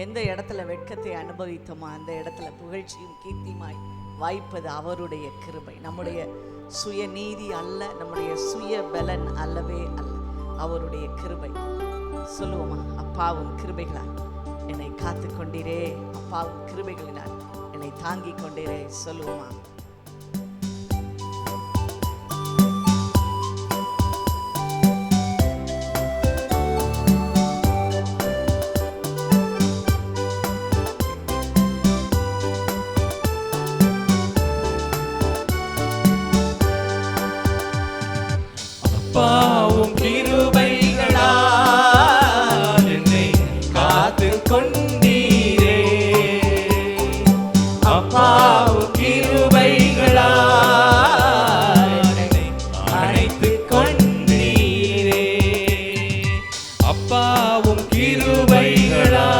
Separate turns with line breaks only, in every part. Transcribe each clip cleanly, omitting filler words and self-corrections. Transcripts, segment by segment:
எந்த இடத்துல வெட்கத்தை அனுபவித்தோமோ அந்த இடத்துல புகழ்ச்சியும் கீர்த்தியுமாய் வாய்ப்பது அவருடைய கிருபை. நம்முடைய சுயநீதி அல்ல, நம்முடைய சுய பலன் அல்லவே அல்ல, அவருடைய கிருபை. சொல்லுவோமா? அப்பாவும் கிருபைகளால் என்னை காத்து கொண்டீரே, அப்பாவும் கிருபைகளினால் என்னை தாங்கி கொண்டீரே. சொல்லுவோமா?
அப்பாவும் கிருபைகளால் என்னை காத்து கொண்டீரே, அப்பாவும் கிருபைகளால் என்னை அணைத்து கொண்டீரே, அப்பாவும் கிருபைகளால்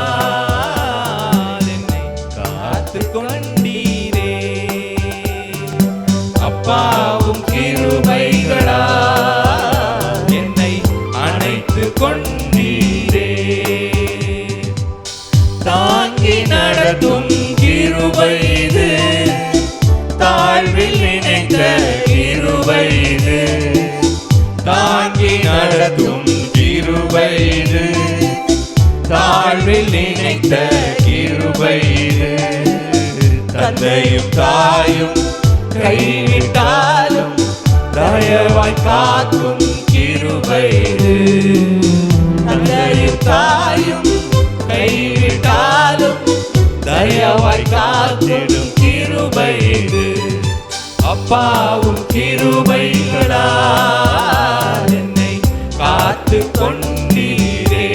என்னை காத்து கொண்டீரே, அப்பாவும் கிருபைகளால் கொண்டீரே. தாங்கி நடத்தும் கிருபை இது, தாழ்வில் நினைத்த கிருபை இது, தாங்கி நடத்தும் கிருபை இது, தாழ்வில் நினைத்த கிருபை இது. தந்தையும் தாயும் கைவிட்டாலும் தயவாய் காக்கும் கிருபை இது, தந்தையும் தாயும் கைவிட்டாலும் தயவாய் காத்திடும் கிருபை இது. அப்பாவும் கிருபைகளால் என்னை காத்து கொண்டீரே,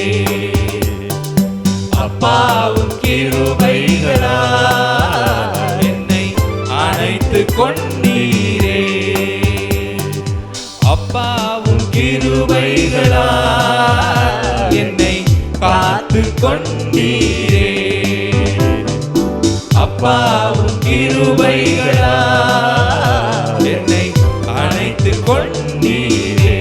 அப்பாவும் கிருபைகளால் என்னை அணைத்து கொண்டீரே, அப்பாவும் கிருபைகளால் என்னை காத்து கொண்டீரே, அப்பாவும் கிருபைகளால் என்னை அணைத்து கொண்டீரே.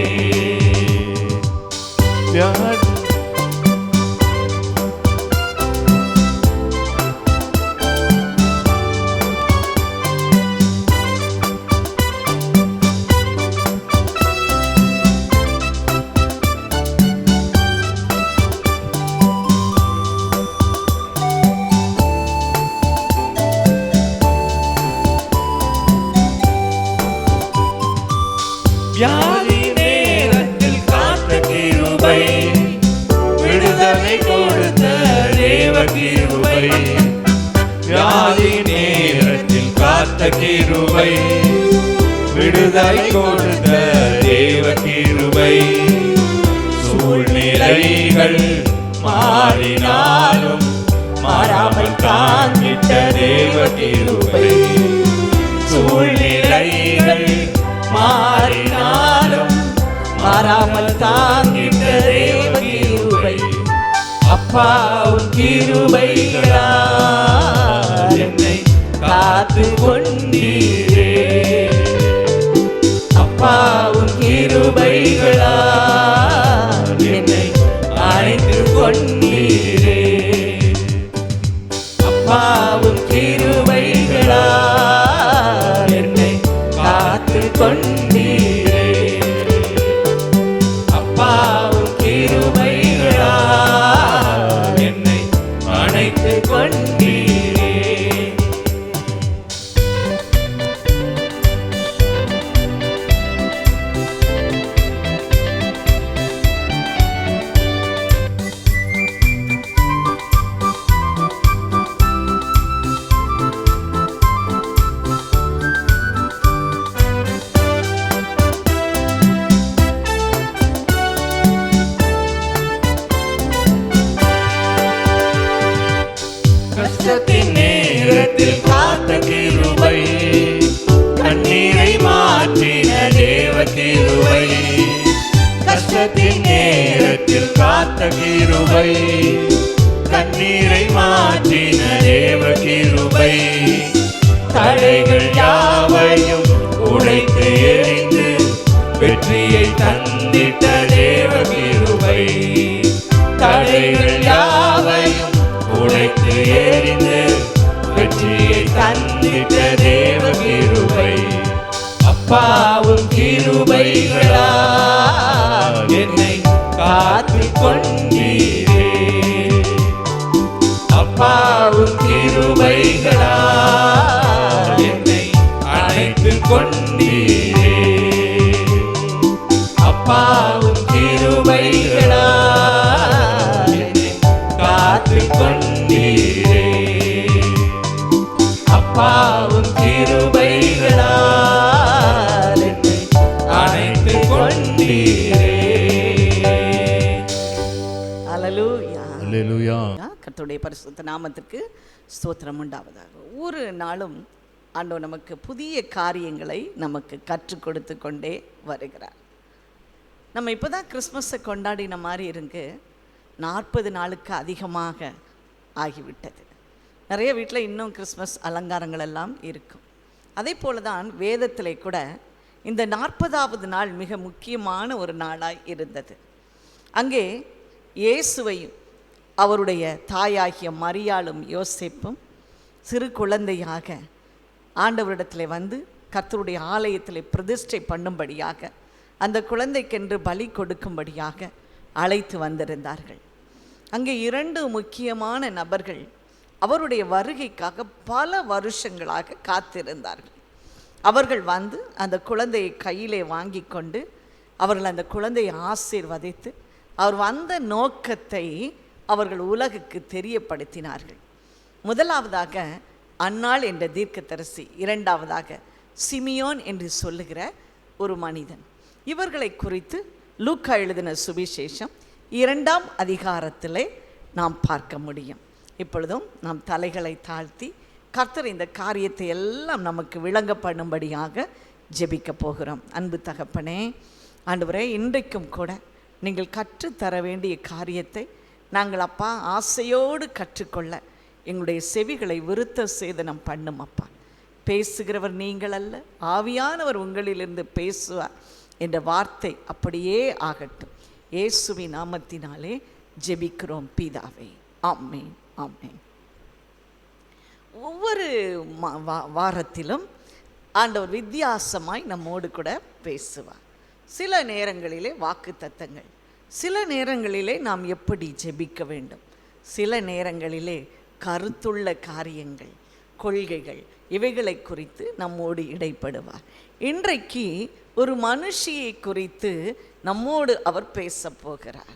வியாதி நேரத்தில் காத்த கிருபை, விடுதலை கொடுத்த தேவ கிருபை, வியாதி நேரத்தில் காத்த கிருபை, விடுதலை கொடுத்த தேவ கிருபை. சூழ்நிலைகள் மாறினாலும் மாறாமல் காண்கிட்ட தேவ கிருபை, சூழ்நிலைகள் மாறினாலும் மாறாமல் தாங்கிட்ட தேவ கிருபை. அப்பாவும் கிருபைகளால் என்னை காத்து கொண்டீரே, அப்பாவும் கிருபைகளால் என்னை அணைத்து கொண்டீரே, அப்பாவும் கிருபைகளால் என்னை காத்து கொண்டீரே, அப்பாவும் கிருபைகளால் என்னை அணைத்து கொண்டீரே. கஷ்டத்தின் நேரத்தில் காத்த கிருபை, கண்ணீரை மாற்றின தேவ கிருபை, கஷ்டத்தின் நேரத்தில் காத்த கிருபை, கண்ணீரை மாற்றின தேவ கிருபை. தடைகள் யாவையும் உடைத்து எறிந்து வெற்றியை தந்திட்ட தேவ கிருபை, தடைகள் யாவையும் தேவ கிருபை. அப்பாவும் கிருபைகளால் என்னை காத்து கொண்டீரே. அப்பாவும் கிருபைகளால் என்னை அணைத்து கொண்டீரே. அப்பாவும் கிருபைகளால் என்னை காத்து கொண்டீரே. அப்பாவும் கிருபைகளால் என்னை அணைத்து கொண்டீரே.
அல்லேலூயா.
அல்லேலூயா.
கர்த்தருடைய பரிசுத்த நாமத்துக்கு ஸ்தோத்திரம் உண்டாவதாக. ஒவ்வொரு நாளும் ஆண்டவர் நமக்கு புதிய காரியங்களை நமக்கு கற்றுக் கொடுத்து கொண்டே வருகிறார். நம்ம இப்போ தான் கிறிஸ்மஸை கொண்டாடின மாதிரி இருக்கு. 40 நாளுக்கு அதிகமாக ஆகிவிட்டது. நிறைய வீட்டில் இன்னும் கிறிஸ்மஸ் அலங்காரங்கள் எல்லாம் இருக்கும். அதே போல தான் வேதத்திலே கூட இந்த 40வது நாள் மிக முக்கியமான ஒரு நாளாய் இருந்தது. அங்கே இயேசுவையும் அவருடைய தாயாகிய மரியாளும் யோசேப்பும் சிறு குழந்தையாக ஆண்டவரிடத்தில் வந்து கர்த்தருடைய ஆலயத்தில் பிரதிஷ்டை பண்ணும்படியாக, அந்த குழந்தைக்கென்று பலி கொடுக்கும்படியாக அழைத்து வந்திருந்தார்கள். அங்கே 2 முக்கியமான நபர்கள் அவருடைய வருகைக்காக பல வருஷங்களாக காத்திருந்தார்கள். அவர்கள் வந்து அந்த குழந்தையை கையிலே வாங்கி கொண்டு அவர்கள் அந்த குழந்தையை ஆசீர்வதித்து அவர் வந்த நோக்கத்தை அவர்கள் உலகுக்கு தெரியப்படுத்தினார்கள். முதலாவதாக அன்னாள் என்ற தீர்க்கதரிசி, இரண்டாவதாக சிமியோன் என்று சொல்லுகிற ஒரு மனிதன். இவர்களை குறித்து லூக்கா எழுதின சுவிசேஷம் 2ஆம் அதிகாரத்திலே நாம் பார்க்க முடியும். இப்பொழுதும் நாம் தலைகளை தாழ்த்தி கர்த்தர் இந்த காரியத்தை எல்லாம் நமக்கு விளங்க பண்ணும்படியாக ஜெபிக்க போகிறோம். அன்பு தகப்பனே, ஆண்டவரே, இன்றைக்கும் கூட நீங்கள் கற்றுத்தர வேண்டிய காரியத்தை நாங்கள் அப்பா ஆசையோடு கற்றுக்கொள்ள எங்களுடைய செவிகளை விருத்த சேதனம் பண்ணும் அப்பா. பேசுகிறவர் நீங்கள் அல்ல, ஆவியானவர் உங்களிலிருந்து பேசுவார் என்ற வார்த்தை அப்படியே ஆகட்டும். இயேசுவின் நாமத்தினாலே ஜெபிக்கிறோம் பிதாவே, ஆமென், ஆமென். ஒவ்வொரு வாரத்திலும் ஆண்டவர் வித்தியாசமாய் நம்மோடு கூட பேசுவார். சில நேரங்களிலே வாக்குத்தத்தங்கள், சில நேரங்களிலே நாம் எப்படி ஜெபிக்க வேண்டும், சில நேரங்களிலே கருத்துள்ள காரியங்கள், கொள்கைகள், இவைகளை குறித்து நம்மோடு இடைப்படுவார். இன்றைக்கு ஒரு மனுஷியை குறித்து நம்மோடு அவர் பேச போகிறார்.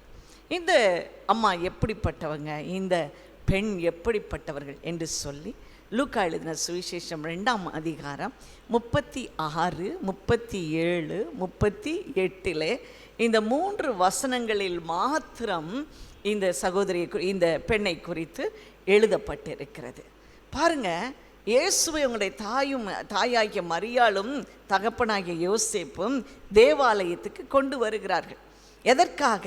இந்த அம்மா எப்படிப்பட்டவங்க, இந்த பெண் எப்படிப்பட்டவர்கள் என்று சொல்லி லூக்கா எழுதின சுவிசேஷம் 2ஆம் அதிகாரம் 36, 37, 38 இந்த 3 வசனங்களில் மாத்திரம் இந்த சகோதரியை, இந்த பெண்ணை குறித்து எழுதப்பட்டிருக்கிறது. பாருங்க, இயேசுவை உங்களுடைய தாயாகிய மரியாளும் தகப்பனாகிய யோசேப்பும் தேவாலயத்துக்கு கொண்டு வருகிறார்கள். எதற்காக?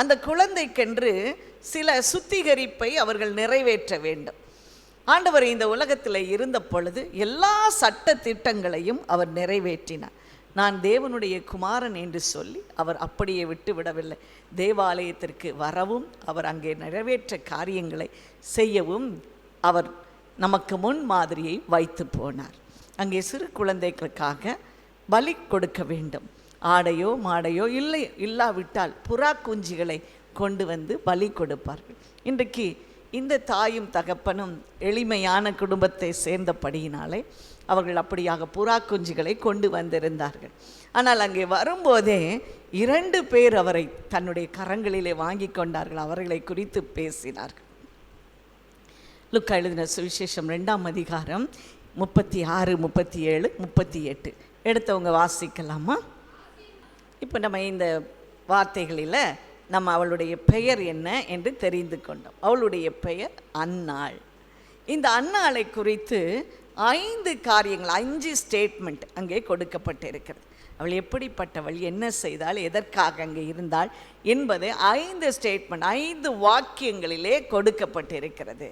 அந்த குழந்தைக்கென்று சில சுத்திகரிப்பை அவர்கள் நிறைவேற்ற வேண்டும். ஆண்டவர் இந்த உலகத்தில் இருந்த பொழுது எல்லா சட்ட திட்டங்களையும் அவர் நிறைவேற்றினார். நான் தேவனுடைய குமாரன் என்று சொல்லி அவர் அப்படியே விட்டு விடவில்லை. தேவாலயத்திற்கு வரவும் அவர் அங்கே நிறைவேற்ற காரியங்களை செய்யவும் அவர் நமக்கு முன் மாதிரியை வைத்து போனார். அங்கே சிறு குழந்தைகளுக்காக பலி கொடுக்க வேண்டும். ஆடையோ மாடையோ இல்லாவிட்டால் புறா குஞ்சுகளை கொண்டு வந்து பலி கொடுப்பார்கள். இன்றைக்கு இந்த தாயும் தகப்பனும் எளிமையான குடும்பத்தை சேர்ந்தபடியினாலே அவர்கள் அப்படியாக புறா குஞ்சுகளை கொண்டு வந்திருந்தார்கள். ஆனால் அங்கே வரும்போதே 2 பேர் அவரை தன்னுடைய கரங்களிலே வாங்கி கொண்டார்கள். அவர்களை குறித்து பேசினார்கள். லூக்கா எழுதின சுவிசேஷம் 2ஆம் அதிகாரம் 36, 37, 38 எடுத்தவங்க வாசிக்கலாமா? இப்போ நம்ம இந்த வார்த்தைகளில் நம்ம அவளுடைய பெயர் என்ன என்று தெரிந்து கொண்டோம். அவளுடைய பெயர் அன்னாள். இந்த அன்னாளை குறித்து 5 காரியங்கள், 5 ஸ்டேட்மெண்ட் அங்கே கொடுக்கப்பட்டிருக்கிறது. அவள் எப்படிப்பட்டவள், என்ன செய்தாள், எதற்காக அங்கே இருந்தாள் என்பதை 5 ஸ்டேட்மெண்ட், 5 வாக்கியங்களிலே கொடுக்கப்பட்டிருக்கிறது.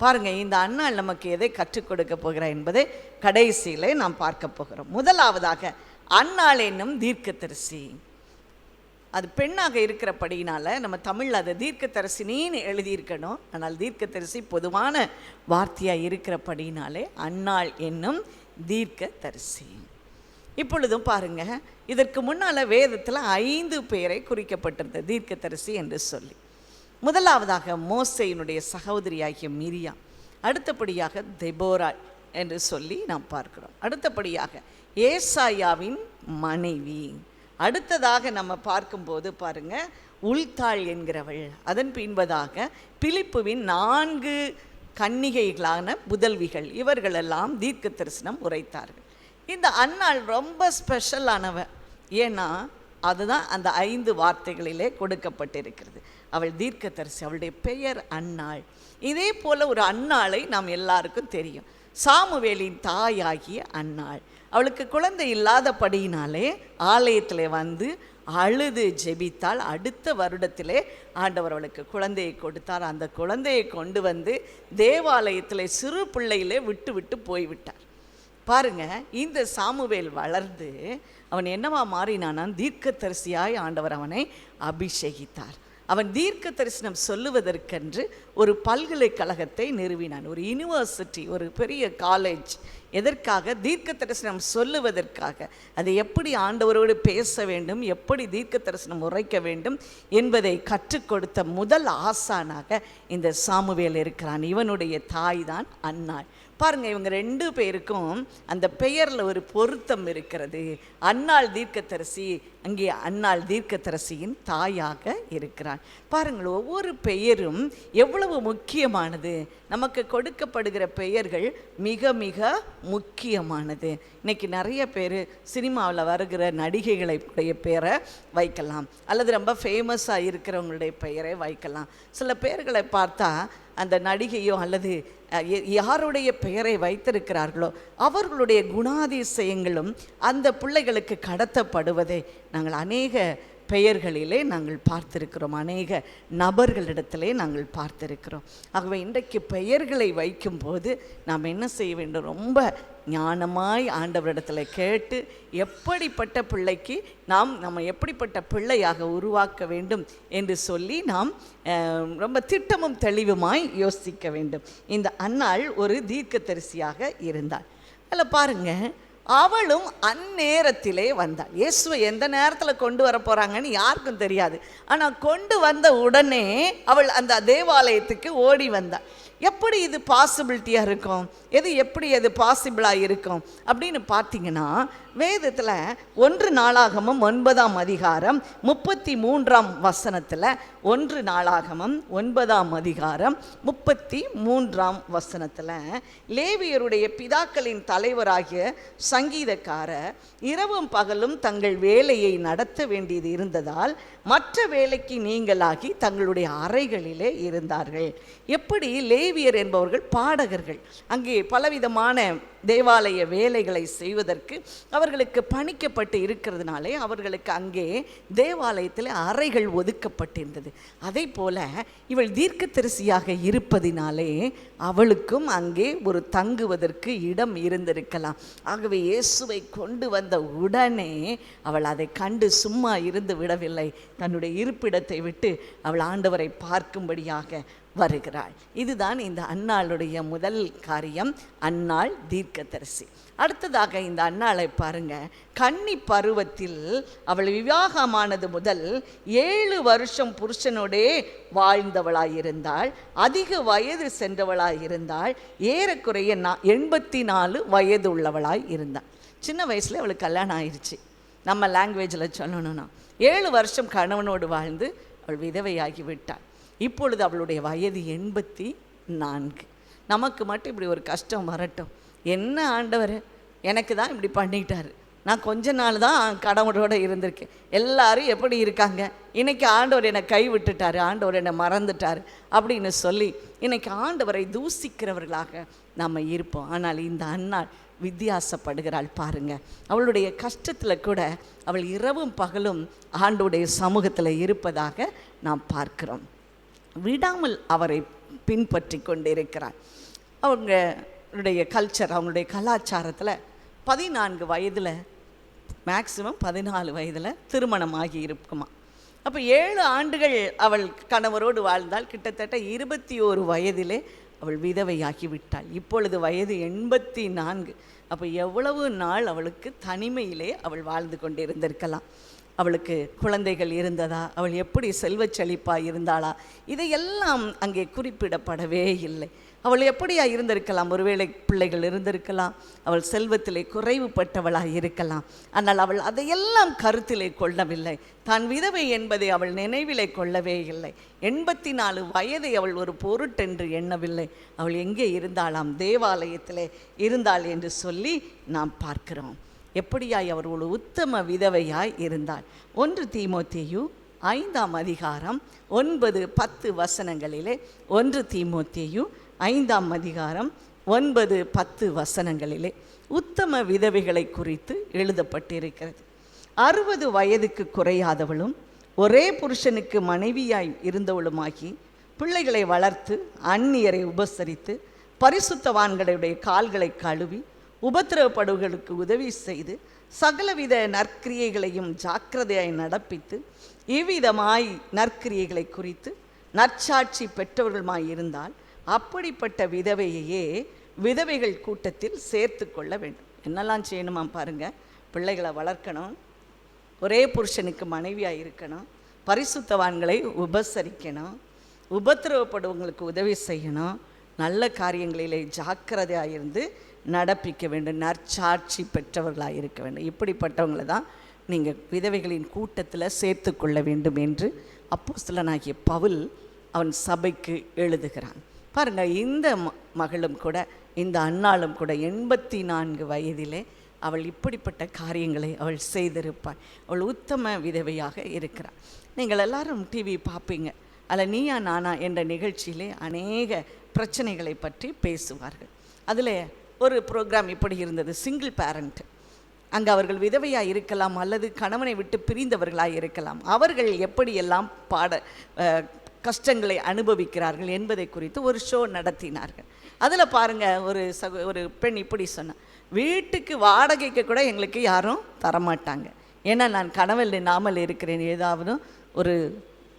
பாருங்கள், இந்த அன்னாள் நமக்கு எதை கற்றுக் கொடுக்க போகிறார் என்பதை கடைசியிலே நாம் பார்க்க போகிறோம். முதலாவதாக அன்னாள் என்னும் தீர்க்கதரிசி. அது பெண்ணாக இருக்கிறபடியினால நம்ம தமிழில் அதை தீர்க்கதரிசினின்னு எழுதியிருக்கணும். ஆனால் தீர்க்கதரிசி பொதுவான வார்த்தையாக இருக்கிறபடினாலே அன்னாள் என்னும் தீர்க்கதரிசி. இப்பொழுதும் பாருங்க, இதற்கு முன்னால் வேதத்தில் 5 பேரை குறிக்கப்பட்டிருந்தது தீர்க்கதரிசி என்று சொல்லி. முதலாவதாக மோசேயினுடைய சகோதரியாகிய மிரியாம், அடுத்தபடியாக தெபோரா என்று சொல்லி நாம் பார்க்கிறோம். அடுத்தபடியாக ஏசாயாவின் மனைவி. அடுத்ததாக நம்ம பார்க்கும்போது பாருங்க, உள்தாள் என்கிறவள். அதன் பின்பதாக பிலிப்புவின் 4 கன்னிகைகளான புதல்விகள், இவர்களெல்லாம் தீர்க்க தரிசனம் உரைத்தார்கள். இந்த அன்னாள் ரொம்ப ஸ்பெஷலானவ. ஏன்னா அதுதான் அந்த 5 வார்த்தைகளிலே கொடுக்கப்பட்டிருக்கிறது. அவள் தீர்க்கதரிசி, அவளுடைய பெயர் அன்னாள். இதே போல் ஒரு அன்னாளை நாம் எல்லாருக்கும் தெரியும், சாமுவேலின் தாயாகிய அன்னாள். அவளுக்கு குழந்தை இல்லாதபடியினாலே ஆலயத்தில் வந்து அழுது ஜெபித்தாள். அடுத்த வருடத்திலே ஆண்டவர் அவளுக்கு குழந்தையை கொடுத்தார். அந்த குழந்தையை கொண்டு வந்து தேவாலயத்தில் சிறு பிள்ளையிலே விட்டு விட்டு போய்விட்டார். பாருங்க, இந்த சாமுவேல் வளர்ந்து அவன் என்னவா மாறினானா, தீர்க்கதரிசியாய் ஆண்டவர் அவனை அபிஷேகித்தார். அவன் தீர்க்க தரிசனம் சொல்லுவதற்கென்று ஒரு பல்கலைக்கழகத்தை நிறுவினான், ஒரு யூனிவர்சிட்டி, ஒரு பெரிய காலேஜ். எதற்காக? தீர்க்க தரிசனம் சொல்லுவதற்காக. அதை எப்படி ஆண்டவரோடு பேச வேண்டும், எப்படி தீர்க்க தரிசனம் உரைக்க வேண்டும் என்பதை கற்றுக் கொடுத்த முதல் ஆசானாக இந்த சாமுவேல் இருக்கிறான். இவனுடைய தாய் தான் அன்னாள். பாருங்கள், இவங்க 2 பேருக்கும் அந்த பெயரில் ஒரு பொருத்தம் இருக்கிறது. அன்னாள் தீர்க்கதரிசி, அங்கே அன்னாள் தீர்க்கதரிசியின் தாயாக இருக்கிறான். பாருங்கள், ஒவ்வொரு பெயரும் எவ்வளவு முக்கியமானது. நமக்கு கொடுக்கப்படுகிற பெயர்கள் மிக மிக முக்கியமானது. இன்றைக்கி நிறைய பேர் சினிமாவில் வருகிற நடிகைகளுடைய பெயரை வைக்கலாம், அல்லது ரொம்ப ஃபேமஸாக இருக்கிறவங்களுடைய பெயரை வைக்கலாம். சில பெயர்களை பார்த்தா அந்த நடிகையோ அல்லது யாருடைய பெயரை வைத்திருக்கிறார்களோ அவர்களுடைய குணாதிசயங்களும் அந்த பிள்ளைகளுக்கு கடத்தப்படுவதை நாங்கள் அநேக பெயர்களிலே நாங்கள் பார்த்திருக்கிறோம், அநேக நபர்களிடத்திலே நாங்கள் பார்த்திருக்கிறோம். ஆகவே இன்றைக்கு பெயர்களை வைக்கும்போது நாம் என்ன செய்ய வேண்டும்? ரொம்ப ஞானமாய் ஆண்டவரிடத்தில் கேட்டு எப்படிப்பட்ட பிள்ளைக்கு நம்ம எப்படிப்பட்ட பிள்ளையாக உருவாக்க வேண்டும் என்று சொல்லி நாம் ரொம்ப திட்டமும் தெளிவுமாய் யோசிக்க வேண்டும். இந்த அன்னாள் ஒரு தீர்க்கதரிசியாக இருந்தாள். அதில் பாருங்கள், அவளும் அந்நேரத்திலே வந்தாள். இயேசுவை எந்த நேரத்தில் கொண்டு வர போகிறாங்கன்னு யாருக்கும் தெரியாது. ஆனால் கொண்டு வந்த உடனே அவள் அந்த தேவாலயத்துக்கு ஓடி வந்தாள். எப்படி இது பாசிபிலிட்டியாக இருக்கும்? எப்படி அது பாசிபிளாக இருக்கும் அப்படின்னு பார்த்தீங்கன்னா, வேதத்தில் 1 நாளாகமம் 9ஆம் அதிகாரம் 33ஆம் வசனத்தில், 1 நாளாகமம் 9ஆம் அதிகாரம் 33ஆம் வசனத்தில், லேவியருடைய பிதாக்களின் தலைவராகிய சங்கீதக்காரர் இரவும் பகலும் தங்கள் வேலையை நடத்த வேண்டியது இருந்ததால் மற்ற வேலைக்கு நீங்களாகி தங்களுடைய அறைகளிலே இருந்தார்கள். எப்படி? லேவியர் என்பவர்கள் பாடகர்கள். அங்கே பலவிதமான தேவாலய வேலைகளை செய்வதற்கு அவர்களுக்கு பணிக்கப்பட்டு இருக்கிறதுனாலே அவர்களுக்கு அங்கே தேவாலயத்தில் அறைகள் ஒதுக்கப்பட்டிருந்தது. அதே போல இவள் தீர்க்கதரிசியாக இருப்பதினாலே அவளுக்கும் அங்கே ஒரு தங்குவதற்கு இடம் இருந்திருக்கலாம். ஆகவே இயேசுவை கொண்டு வந்த உடனே அவள் அதை கண்டு சும்மா இருந்து விடவில்லை. தன்னுடைய இருப்பிடத்தை விட்டு அவள் ஆண்டவரை பார்க்கும்படியாக வருகிறாள். இதுதான் இந்த அன்னாளுடைய முதல் காரியம், அன்னாள் தீர்க்கதரிசி. அடுத்ததாக இந்த அன்னாளை பாருங்க, கன்னி பருவத்தில் அவள் விவாகமானது முதல் 7 வருஷம் புருஷனோடே வாழ்ந்தவளாயிருந்தாள். அதிக வயது சென்றவளாயிருந்தாள். ஏறக்குறைய 84 வயது உள்ளவளாய் இருந்தாள். சின்ன வயசில் அவளுக்கு கல்யாணம் ஆயிடுச்சு. நம்ம லாங்குவேஜில் சொல்லணும்னா 7 வருஷம் கணவனோடு வாழ்ந்து அவள் விதவையாகி விட்டாள். இப்பொழுது அவளுடைய வயது 84. நமக்கு மட்டும் இப்படி ஒரு கஷ்டம் வரட்டும், என்ன ஆண்டவர் எனக்கு தான் இப்படி பண்ணிட்டார், நான் கொஞ்ச நாள் தான் கடவுளோடு இருந்திருக்கேன், எல்லாரும் எப்படி இருக்காங்க, இன்றைக்கி ஆண்டவர் என்னை கை விட்டுட்டார், ஆண்டவர் என்னை மறந்துட்டார் அப்படின்னு சொல்லி இன்றைக்கி ஆண்டவரை தூசிக்கிறவர்களாக நம்ம இருப்போம். ஆனால் இந்த அன்னாள் வித்தியாசப்படுகிறாள். பாருங்க, அவளுடைய கஷ்டத்தில் கூட அவள் இரவும் பகலும் ஆண்டவருடைய சமூகத்தில் இருப்பதாக நாம் பார்க்கிறோம். விடாமல் அவரை பின்பற்றி கொண்டிருக்கிறாள். அவங்களுடைய கல்ச்சர், அவங்களுடைய கலாச்சாரத்தில் 14 வயதில் மேக்சிமம் 14 வயதில் திருமணம் ஆகி இருக்குமா. அப்போ 7 ஆண்டுகள் அவள் கணவரோடு வாழ்ந்தால் கிட்டத்தட்ட 21 வயதிலே அவள் விதவையாகி விட்டாள். இப்பொழுது வயது 84. அப்போ எவ்வளவு நாள் அவளுக்கு தனிமையிலே அவள் வாழ்ந்து கொண்டிருந்திருக்கலாம். அவளுக்கு குழந்தைகள் இருந்ததா, அவள் எப்படி செல்வச் செழிப்பாக இருந்தாளா, இதையெல்லாம் அங்கே குறிப்பிடப்படவே இல்லை. அவள் எப்படியா இருந்திருக்கலாம்? ஒருவேளை பிள்ளைகள் இருந்திருக்கலாம், அவள் செல்வத்திலே குறைவுபட்டவளாக இருக்கலாம். ஆனால் அவள் அதையெல்லாம் கருத்திலே கொள்ளவில்லை. தான் விதவை என்பதை அவள் நினைவிலே கொள்ளவே இல்லை. 84 வயதை அவள் ஒரு பொருட்டென்று எண்ணவில்லை. அவள் எங்கே இருந்தாளாம்? தேவாலயத்திலே இருந்தாள் என்று சொல்லி நாம் பார்க்கிறோம். எப்படியாய் அவர் ஒரு உத்தம விதவையாய் இருந்தாள். 1 தீமோத்தேயு 5ஆம் அதிகாரம் 9-10 வசனங்களிலே, 1 தீமோத்தேயு 5ஆம் அதிகாரம் 9-10 வசனங்களிலே உத்தம விதவைகளை குறித்து எழுதப்பட்டிருக்கிறது. 60 வயதுக்கு குறையாதவளும் ஒரே புருஷனுக்கு மனைவியாய் இருந்தவளுமாகி பிள்ளைகளை வளர்த்து அந்நியரை உபசரித்து பரிசுத்தவான்களுடைய கால்களை கழுவி உபத்திரவப்படுகளுக்கு உதவி செய்து சகலவித நற்கிரியைகளையும் ஜாக்கிரதையாய் நடப்பித்து இவ்விதமாய் நற்கிரியைகளை குறித்து நற்சாட்சி பெற்றவர்களுமாய் இருந்தால் அப்படிப்பட்ட விதவையையே விதவைகள் கூட்டத்தில் சேர்த்து கொள்ள வேண்டும். என்னெல்லாம் செய்யணுமா பாருங்கள். பிள்ளைகளை வளர்க்கணும், ஒரே புருஷனுக்கு மனைவியாக இருக்கணும், பரிசுத்தவான்களை உபசரிக்கணும், உபத்திரவப்படுவங்களுக்கு உதவி செய்யணும், நல்ல காரியங்களிலே ஜாக்கிரதையாக இருந்து நடப்பிக்க வேண்டும், நற்சாட்சி பெற்றவர்களாக இருக்க வேண்டும். இப்படிப்பட்டவங்களை தான் நீங்கள் விதவைகளின் கூட்டத்தில் சேர்த்து கொள்ள வேண்டும் என்று அப்போஸ்தலனாகிய பவுல் அவன் சபைக்கு எழுதுகிறான். பாருங்கள், இந்த மகளும் கூட, இந்த அன்னாளும் கூட 84 வயதிலே அவள் இப்படிப்பட்ட காரியங்களை அவள் செய்திருப்பாள். அவள் உத்தம விதவையாக இருக்கிறாள். நீங்கள் எல்லாரும் டிவி பார்ப்பீங்க. அதில் நீயா நானா என்ற நிகழ்ச்சியிலே அநேக பிரச்சனைகளை பற்றி பேசுவார்கள். அதில் ஒரு ப்ரோக்ராம் இப்படி இருந்தது, சிங்கிள் பேரண்ட். அங்கே அவர்கள் விதவையாக இருக்கலாம் அல்லது கணவனை விட்டு பிரிந்தவர்களாக இருக்கலாம். அவர்கள் எப்படியெல்லாம் கஷ்டங்களை அனுபவிக்கிறார்கள் என்பதை குறித்து ஒரு ஷோ நடத்தினார்கள். அதில் பாருங்கள், ஒரு பெண் இப்படி சொன்னான், வீட்டுக்கு வாடகைக்கு கூட எங்களுக்கு யாரும் தரமாட்டாங்க, ஏன்னா நான் கணவன் இல்லாமல் இருக்கிறேன், ஏதாவது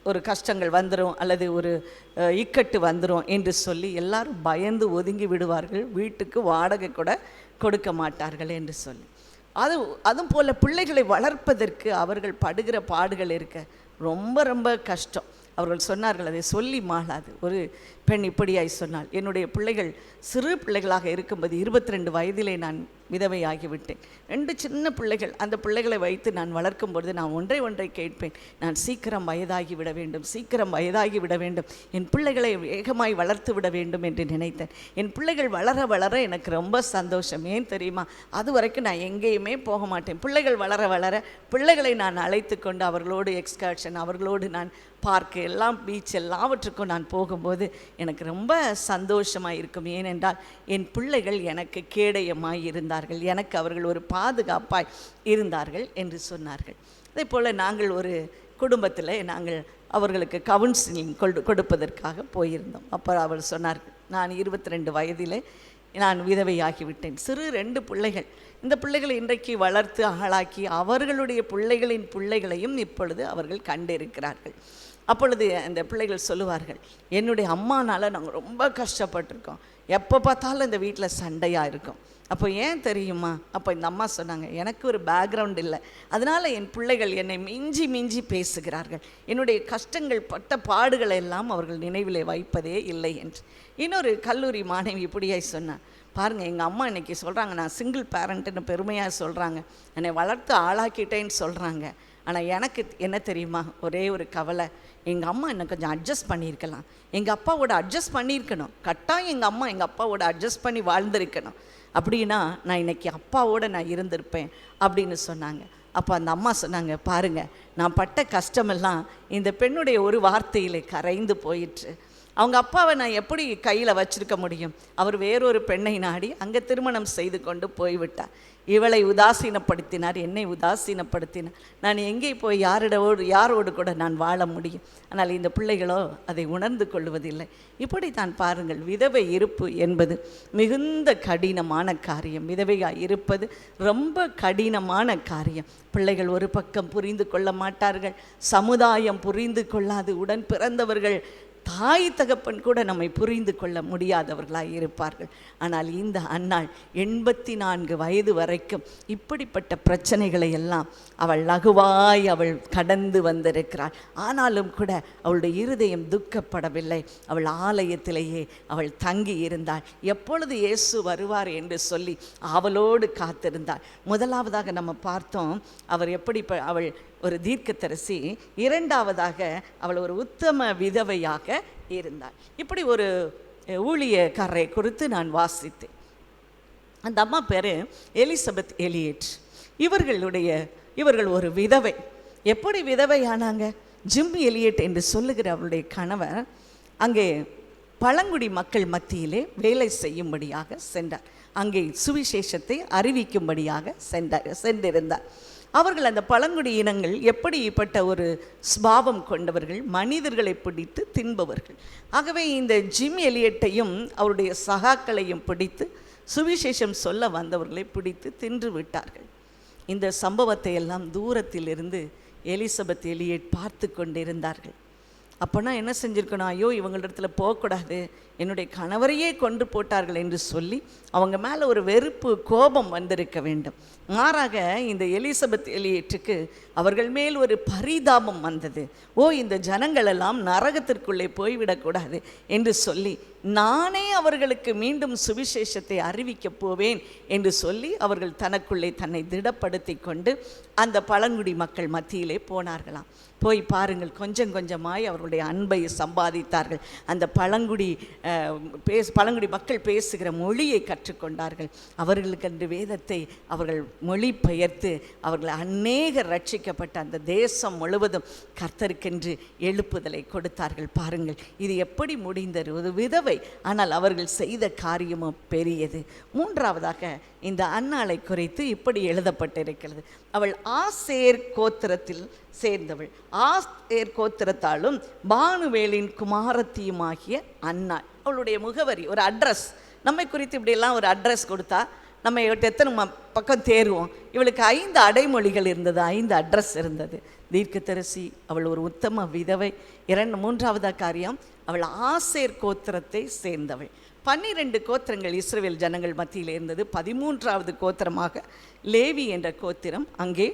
ஒரு கஷ்டங்கள் வந்துடும் அல்லது ஒரு இக்கட்டு வந்துடும் என்று சொல்லி எல்லாரும் பயந்து ஒதுங்கி விடுவார்கள், வீட்டுக்கு வாடகை கூட கொடுக்க மாட்டார்கள் என்று சொல்லி. அதுவும் போல் பிள்ளைகளை வளர்ப்பதற்கு அவர்கள் படுகிற பாடுகள் இருக்க ரொம்ப ரொம்ப கஷ்டம். அவர்கள் சொன்னார்கள், அதை சொல்லி மாளாது. ஒரு பெண் இப்படியாய் சொன்னாள், என்னுடைய பிள்ளைகள் சிறு பிள்ளைகளாக இருக்கும்போது 22 வயதிலே நான் விதவையாகிவிட்டேன். 2 சின்ன பிள்ளைகள். அந்த பிள்ளைகளை வைத்து நான் வளர்க்கும் பொழுது நான் ஒன்றை கேட்பேன், நான் சீக்கிரம் வயதாகி விட வேண்டும், என் பிள்ளைகளை வேகமாய் வளர்த்து விட வேண்டும் என்று நினைத்தேன். என் பிள்ளைகள் வளர வளர எனக்கு ரொம்ப சந்தோஷம். ஏன் தெரியுமா? அது வரைக்கும் நான் எங்கேயுமே போக மாட்டேன். பிள்ளைகள் வளர வளர பிள்ளைகளை நான் அழைத்து கொண்டு அவர்களோடு எக்ஸ்கர்ஷன், அவர்களோடு நான் பார்க்கு, எல்லாம் பீச், எல்லாவற்றுக்கும் நான் போகும்போது எனக்கு ரொம்ப சந்தோஷமாக இருக்கும். ஏனென்றால் என் பிள்ளைகள் எனக்கு கேடயமாய் இருந்தார்கள், எனக்கு அவர்கள் ஒரு பாதுகாப்பாய் இருந்தார்கள் என்று சொன்னார்கள். அதே போல் நாங்கள் ஒரு குடும்பத்தில் நாங்கள் அவர்களுக்கு கவுன்சிலிங் கொடுப்பதற்காக போயிருந்தோம். அப்போ அவள் சொன்னார்கள், நான் 22 வயதிலே நான் விதவையாகிவிட்டேன், சிறு 2 பிள்ளைகள். இந்த பிள்ளைகளை இன்றைக்கு வளர்த்து ஆளாக்கி அவர்களுடைய பிள்ளைகளின் பிள்ளைகளையும் இப்பொழுது அவர்கள் கண்டிருக்கிறார்கள். அப்பொழுது அந்த பிள்ளைகள் சொல்லுவார்கள், என்னுடைய அம்மானால் நாங்கள் ரொம்ப கஷ்டப்பட்டிருக்கோம், எப்போ பார்த்தாலும் இந்த வீட்டில் சண்டையாக இருக்கும். அப்போ ஏன் தெரியுமா? அப்போ இந்த அம்மா சொன்னாங்க, எனக்கு ஒரு பேக்ரவுண்ட் இல்லை, அதனால் என் பிள்ளைகள் என்னை மிஞ்சி பேசுகிறார்கள், என்னுடைய கஷ்டங்கள் பட்ட பாடுகளை எல்லாம் அவர்கள் நினைவிலே வைப்பதே இல்லை என்று. இன்னொரு கல்லூரி மாணவி இப்படியாய் சொன்னான், பாருங்கள், எங்கள் அம்மா இன்றைக்கி சொல்கிறாங்க, நான் சிங்கிள் பேரண்ட்டுன்னு பெருமையாக சொல்கிறாங்க, என்னை வளர்த்து ஆளாக்கிட்டேன்னு சொல்கிறாங்க. ஆனால் எனக்கு என்ன தெரியுமா, ஒரே ஒரு கவலை, எங்கள் அம்மா என்னை கொஞ்சம் அட்ஜஸ்ட் பண்ணியிருக்கலாம், எங்கள் அப்பாவோட அட்ஜஸ்ட் பண்ணியிருக்கணும், கட்டாயம் எங்கள் அப்பாவோட அட்ஜஸ்ட் பண்ணி வாழ்ந்திருக்கணும், அப்படின்னா நான் இன்றைக்கி அப்பாவோடு நான் இருந்திருப்பேன் அப்படின்னு சொன்னாங்க. அப்போ அந்த அம்மா சொன்னாங்க, பாருங்கள், நான் பட்ட கஷ்டமெல்லாம் இந்த பெண்ணுடைய ஒரு வார்த்தையிலே கரைந்து போயிற்று. அவங்க அப்பாவை நான் எப்படி கையில் வச்சுருக்க முடியும்? அவர் வேறொரு பெண்ணை நாடி அங்கே திருமணம் செய்து கொண்டு போய்விட்டார். இவளை உதாசீனப்படுத்தினார், என்னை உதாசீனப்படுத்தினார். நான் எங்கே போய் யாரோடு கூட நான் வாழ முடியும்? ஆனால் இந்த பிள்ளைகளோ அதை உணர்ந்து கொள்வதில்லை. இப்படி தான் பாருங்கள், விதவை இருப்பு என்பது மிகுந்த கடினமான காரியம். விதவையாக இருப்பது ரொம்ப கடினமான காரியம். பிள்ளைகள் ஒரு பக்கம் புரிந்து கொள்ள மாட்டார்கள், சமுதாயம் புரிந்து கொள்ளாது, உடன் பிறந்தவர்கள் தாய் தகப்பன் கூட நம்மை புரிந்து கொள்ள முடியாதவர்களாய் இருப்பார்கள். ஆனால் இந்த அன்னாள் 84 வயது வரைக்கும் இப்படிப்பட்ட பிரச்சனைகளை எல்லாம் அவள் லகுவாய் அவள் கடந்து வந்திருக்கிறாள். ஆனாலும் கூட அவளுடைய இருதயம் துக்கப்படவில்லை. அவள் ஆலயத்திலேயே அவள் தங்கி இருந்தாள். எப்பொழுது இயேசு வருவார் என்று சொல்லி அவளோடு காத்திருந்தாள். முதலாவதாக நம்ம பார்த்தோம், அவள் ஒரு தீர்க்கதரிசி. இரண்டாவதாக அவள் ஒரு உத்தம விதவையாக இருந்தாள். இப்படி ஒரு ஊழியக்காரரை குறித்து நான் வாசித்தேன். அந்த அம்மா பேர் எலிசபெத் எலியட். இவர்கள் ஒரு விதவை. எப்படி விதவையானாங்க? ஜிம் எலியட் என்று சொல்லுகிற அவளுடைய கணவர் அங்கே பழங்குடி மக்கள் மத்தியிலே வேலை செய்யும்படியாக சென்றார். அங்கே சுவிசேஷத்தை அறிவிக்கும்படியாக சென்றிருந்தார். அவர்கள் அந்த பழங்குடி இனங்கள் எப்படிப்பட்ட ஒரு ஸ்பாவம் கொண்டவர்கள், மனிதர்களை பிடித்து தின்பவர்கள். ஆகவே இந்த ஜிம் எலியட்டையும் அவருடைய சகாக்களையும் பிடித்து சுவிசேஷம் சொல்ல வந்தவர்களை பிடித்து தின்று விட்டார்கள். இந்த சம்பவத்தை எல்லாம் தூரத்திலிருந்து எலிசபெத் எலியட் பார்த்து கொண்டிருந்தார்கள். அப்போனா என்ன செஞ்சுருக்கணும்? ஐயோ, இவங்களிடத்துல போகக்கூடாது, என்னுடைய கணவரையே கொண்டு போட்டார்கள் என்று சொல்லி அவங்க மேலே ஒரு வெறுப்பு, கோபம் வந்திருக்க வேண்டும். மாறாக இந்த எலிசபெத் எலியட்டுக்கு அவர்கள் மேல் ஒரு பரிதாபம் வந்தது. இந்த ஜனங்களெல்லாம் நரகத்திற்குள்ளே போய்விடக்கூடாது என்று சொல்லி நானே அவர்களுக்கு மீண்டும் சுவிசேஷத்தை அறிவிக்கப் போவேன் என்று சொல்லி அவர்கள் தனக்குள்ளே தன்னை திடப்படுத்தி கொண்டு அந்த பழங்குடி மக்கள் மத்தியிலே போனார்களாம். போய் பாருங்கள், கொஞ்சம் கொஞ்சமாய் அவர்களுடைய அன்பை சம்பாதித்தார்கள். அந்த பழங்குடி மக்கள் பேசுகிற மொழியை கற்றுக்கொண்டார்கள். அவர்களுக்கு அந்த வேதத்தை அவர்கள் மொழி பெயர்த்து அவர்கள் அநேகர் ரட்சிக்கப்பட்ட அந்த தேசம் முழுவதும் கர்த்தருக்கென்று எழுப்புதலை கொடுத்தார்கள். பாருங்கள், இது எப்படி முடிந்தது? ஒரு விதவை, ஆனால் அவர்கள் செய்த காரியமும் பெரியது. மூன்றாவதாக இந்த அன்னாளை குறித்து இப்படி எழுதப்பட்டிருக்கிறது, அவள் ஆசேர் கோத்திரத்தில் சேர்ந்தவள். ஆசேர் கோத்திரத்தாலும் பானுவேலின் குமாரத்தியுமாகிய அன்னாள். அவளுடைய முகவரி, ஒரு அட்ரஸ். நம்மை குறித்து இப்படியெல்லாம் ஒரு அட்ரஸ் கொடுத்தா நம்ம எத்தனை பக்கம் தேருவோம்? இவளுக்கு 5 அடைமொழிகள் இருந்தது, 5 அட்ரஸ் இருந்தது. தீர்க்கதரிசி, அவள் ஒரு உத்தம விதவை. மூன்றாவது காரியம், அவள் ஆசேர் கோத்திரத்தை சேர்ந்தவள். 12 கோத்திரங்கள் இஸ்ரவேல் ஜனங்கள் மத்தியில் இருந்தது. 13வது கோத்திரமாக லேவி என்ற கோத்திரம் அங்கே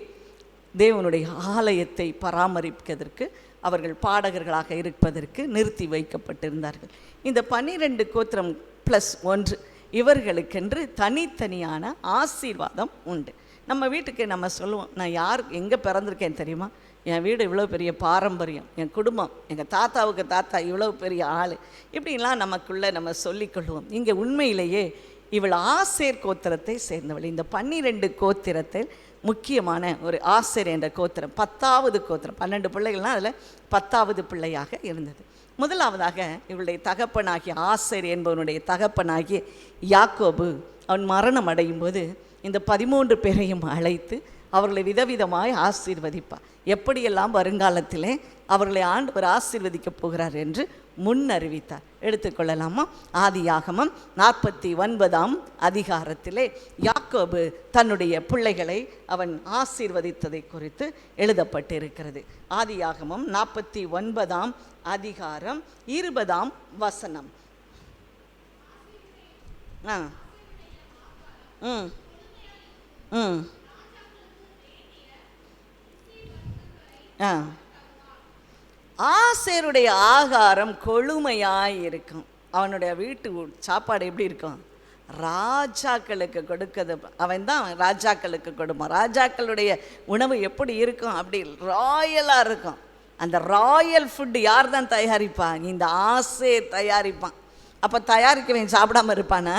தேவனுடைய ஆலயத்தை பராமரிப்பதற்கு, அவர்கள் பாடகர்களாக இருப்பதற்கு நிறுத்தி வைக்கப்பட்டிருந்தார்கள். இந்த 12 கோத்திரம் +1 இவர்களுக்கென்று தனித்தனியான ஆசீர்வாதம் உண்டு. நம்ம வீட்டுக்கு நம்ம சொல்லுவோம், நான் எங்கே பிறந்திருக்கேன் தெரியுமா? என் வீடு இவ்வளோ பெரிய பாரம்பரியம், என் குடும்பம், எங்கள் தாத்தாவுக்கு தாத்தா இவ்வளோ பெரிய ஆள், இப்படிலாம் நமக்குள்ளே நம்ம சொல்லிக்கொள்வோம். இங்கே உண்மையிலேயே இவள் ஆசேர் கோத்திரத்தை சேர்ந்தவள். இந்த 12 கோத்திரத்தில் முக்கியமான ஒரு ஆசேர் என்ற கோத்திரம் 10வது கோத்திரம். 12 பிள்ளைகள்னால் அதில் 10வது பிள்ளையாக இருந்தது. முதலாவதாக இவளுடைய தகப்பனாகிய ஆசேர் என்பவனுடைய தகப்பனாகிய யாக்கோபு அவன் மரணம் அடையும் போது இந்த 13 பேரையும் அழைத்து அவர்களை விதவிதமாய் ஆசீர்வதிப்பார். எப்படியெல்லாம் வருங்காலத்திலே அவர்களை ஆண்டவர் ஆசீர்வதிக்கப் போகிறார் என்று முன் அறிவித்தார். எடுத்துக்கொள்ளலாமா? ஆதியாகமம் 49ஆம் அதிகாரத்திலே யாக்கோபு தன்னுடைய பிள்ளைகளை அவன் ஆசீர்வதித்ததை குறித்து எழுதப்பட்டிருக்கிறது. ஆதியாகமம் 49ஆம் அதிகாரம் 20ஆம் வசனம். ஆசேருடைய ஆகாரம் கொழுமையாய் இருக்கும். அவனுடைய வீட்டு சாப்பாடு எப்படி இருக்கும்? ராஜாக்களுக்கு கொடுக்கிறது. அவன் தான் ராஜாக்களுக்கு கொடுப்பான். ராஜாக்களுடைய உணவு எப்படி இருக்கும்? அப்படி ராயலாக இருக்கும். அந்த ராயல் ஃபுட்டு யார் தான் தயாரிப்பான்? இந்த ஆசேர் தயாரிப்பான். அப்போ தயாரிக்கவன் சாப்பிடாமல் இருப்பானா?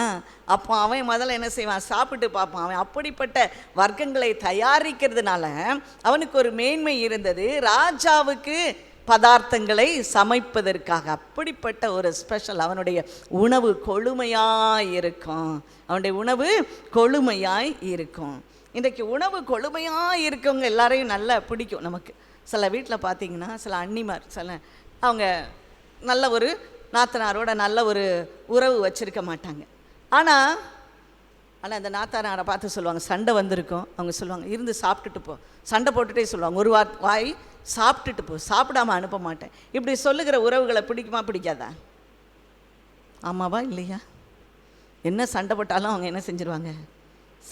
அப்போ அவன் முதல்ல என்ன செய்வான்? சாப்பிட்டு பார்ப்பான். அவன் அப்படிப்பட்ட வர்க்கங்களை தயாரிக்கிறதுனால அவனுக்கு ஒரு மேன்மை இருந்தது. ராஜாவுக்கு பதார்த்தங்களை சமைப்பதற்காக அப்படிப்பட்ட ஒரு ஸ்பெஷல். அவனுடைய உணவு கொழுமையாய் இருக்கும். அவனுடைய உணவு கொழுமையாய் இருக்கும். இன்றைக்கு உணவு கொழுமையாக இருக்கவங்க எல்லாரையும் நல்லா பிடிக்கும் நமக்கு. சில வீட்டில் பார்த்தீங்கன்னா சில அண்ணிமார், அவங்க நல்ல ஒரு நாத்தனாரோட நல்ல ஒரு உறவு வச்சுருக்க மாட்டாங்க. ஆனால் அந்த நாத்தனாரை பார்த்து சொல்லுவாங்க, சண்டை வந்திருக்கும். அவங்க சொல்லுவாங்க, இருந்து சாப்பிட்டுட்டு போ. சண்டை போட்டுகிட்டே சொல்லுவாங்க, ஒரு வாய் சாப்பிட்டுட்டு போ, சாப்பிடாம அனுப்ப மாட்டேன். இப்படி சொல்லுகிற உறவுகளை பிடிக்குமா பிடிக்காதா? ஆமாவா இல்லையா? என்ன சண்டை போட்டாலும் அவங்க என்ன செஞ்சுருவாங்க?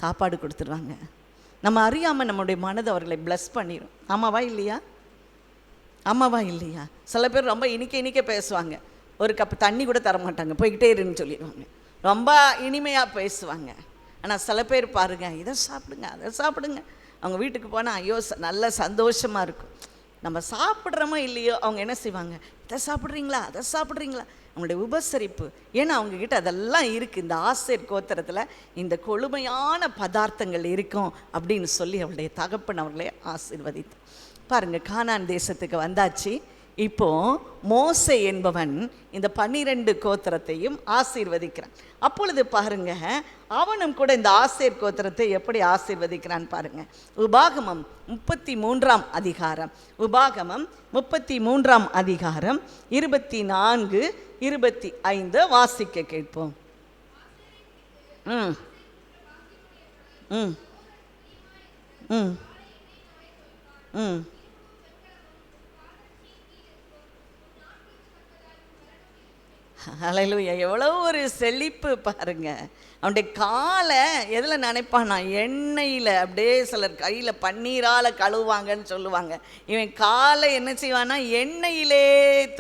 சாப்பாடு கொடுத்துருவாங்க. நம்ம அறியாமல் நம்முடைய மனதை அவர்களை ப்ளஸ் பண்ணிடும். ஆமாவா இல்லையா? ஆமாவா இல்லையா? சில பேர் ரொம்ப இனிக்க பேசுவாங்க, ஒரு கப்பு தண்ணி கூட தர மாட்டாங்க, போய்கிட்டே இருன்னு சொல்லிடுவாங்க. ரொம்ப இனிமையாக பேசுவாங்க. ஆனால் சில பேர் பாருங்கள், இதை சாப்பிடுங்க அதை சாப்பிடுங்க. அவங்க வீட்டுக்கு போனால் ஐயோ நல்ல சந்தோஷமாக இருக்கும். நம்ம சாப்பிட்றோமோ இல்லையோ அவங்க என்ன செய்வாங்க? இதை சாப்பிட்றீங்களா அதை சாப்பிட்றீங்களா? அவங்களுடைய உபசரிப்பு. ஏன்னா அவங்கக்கிட்ட அதெல்லாம் இருக்குது. இந்த ஆசேர் கோத்திரத்தில் இந்த கொழுமையான பதார்த்தங்கள் இருக்கும் அப்படின்னு சொல்லி அவளுடைய தகப்பன் அவர்களை ஆசீர்வதித்து. பாருங்கள், கானான் தேசத்துக்கு வந்தாச்சு. இப்போ மோசே என்பவன் இந்த 12 கோத்திரத்தையும் ஆசீர்வதிக்கிறான். அப்பொழுது பாருங்க, அவனும் கூட இந்த ஆசேர் கோத்திரத்தை எப்படி ஆசீர்வதிக்கிறான் பாருங்க. உபாகமம் 33ஆம் அதிகாரம், உபாகமம் 33ஆம் அதிகாரம் 24, 25 வாசிக்க கேட்போம். ம் ம் ம் ம் ஹல்லேலூயா! எவ்வளோ ஒரு செழிப்பு பாருங்க. அவனுடைய காலை எதில் நினைப்பானா? எண்ணெயில். அப்படியே சிலர் கையில் பன்னீரால் கழுவுவாங்கன்னு சொல்லுவாங்க. இவன் காலை என்ன செய்வான்னா எண்ணெயிலே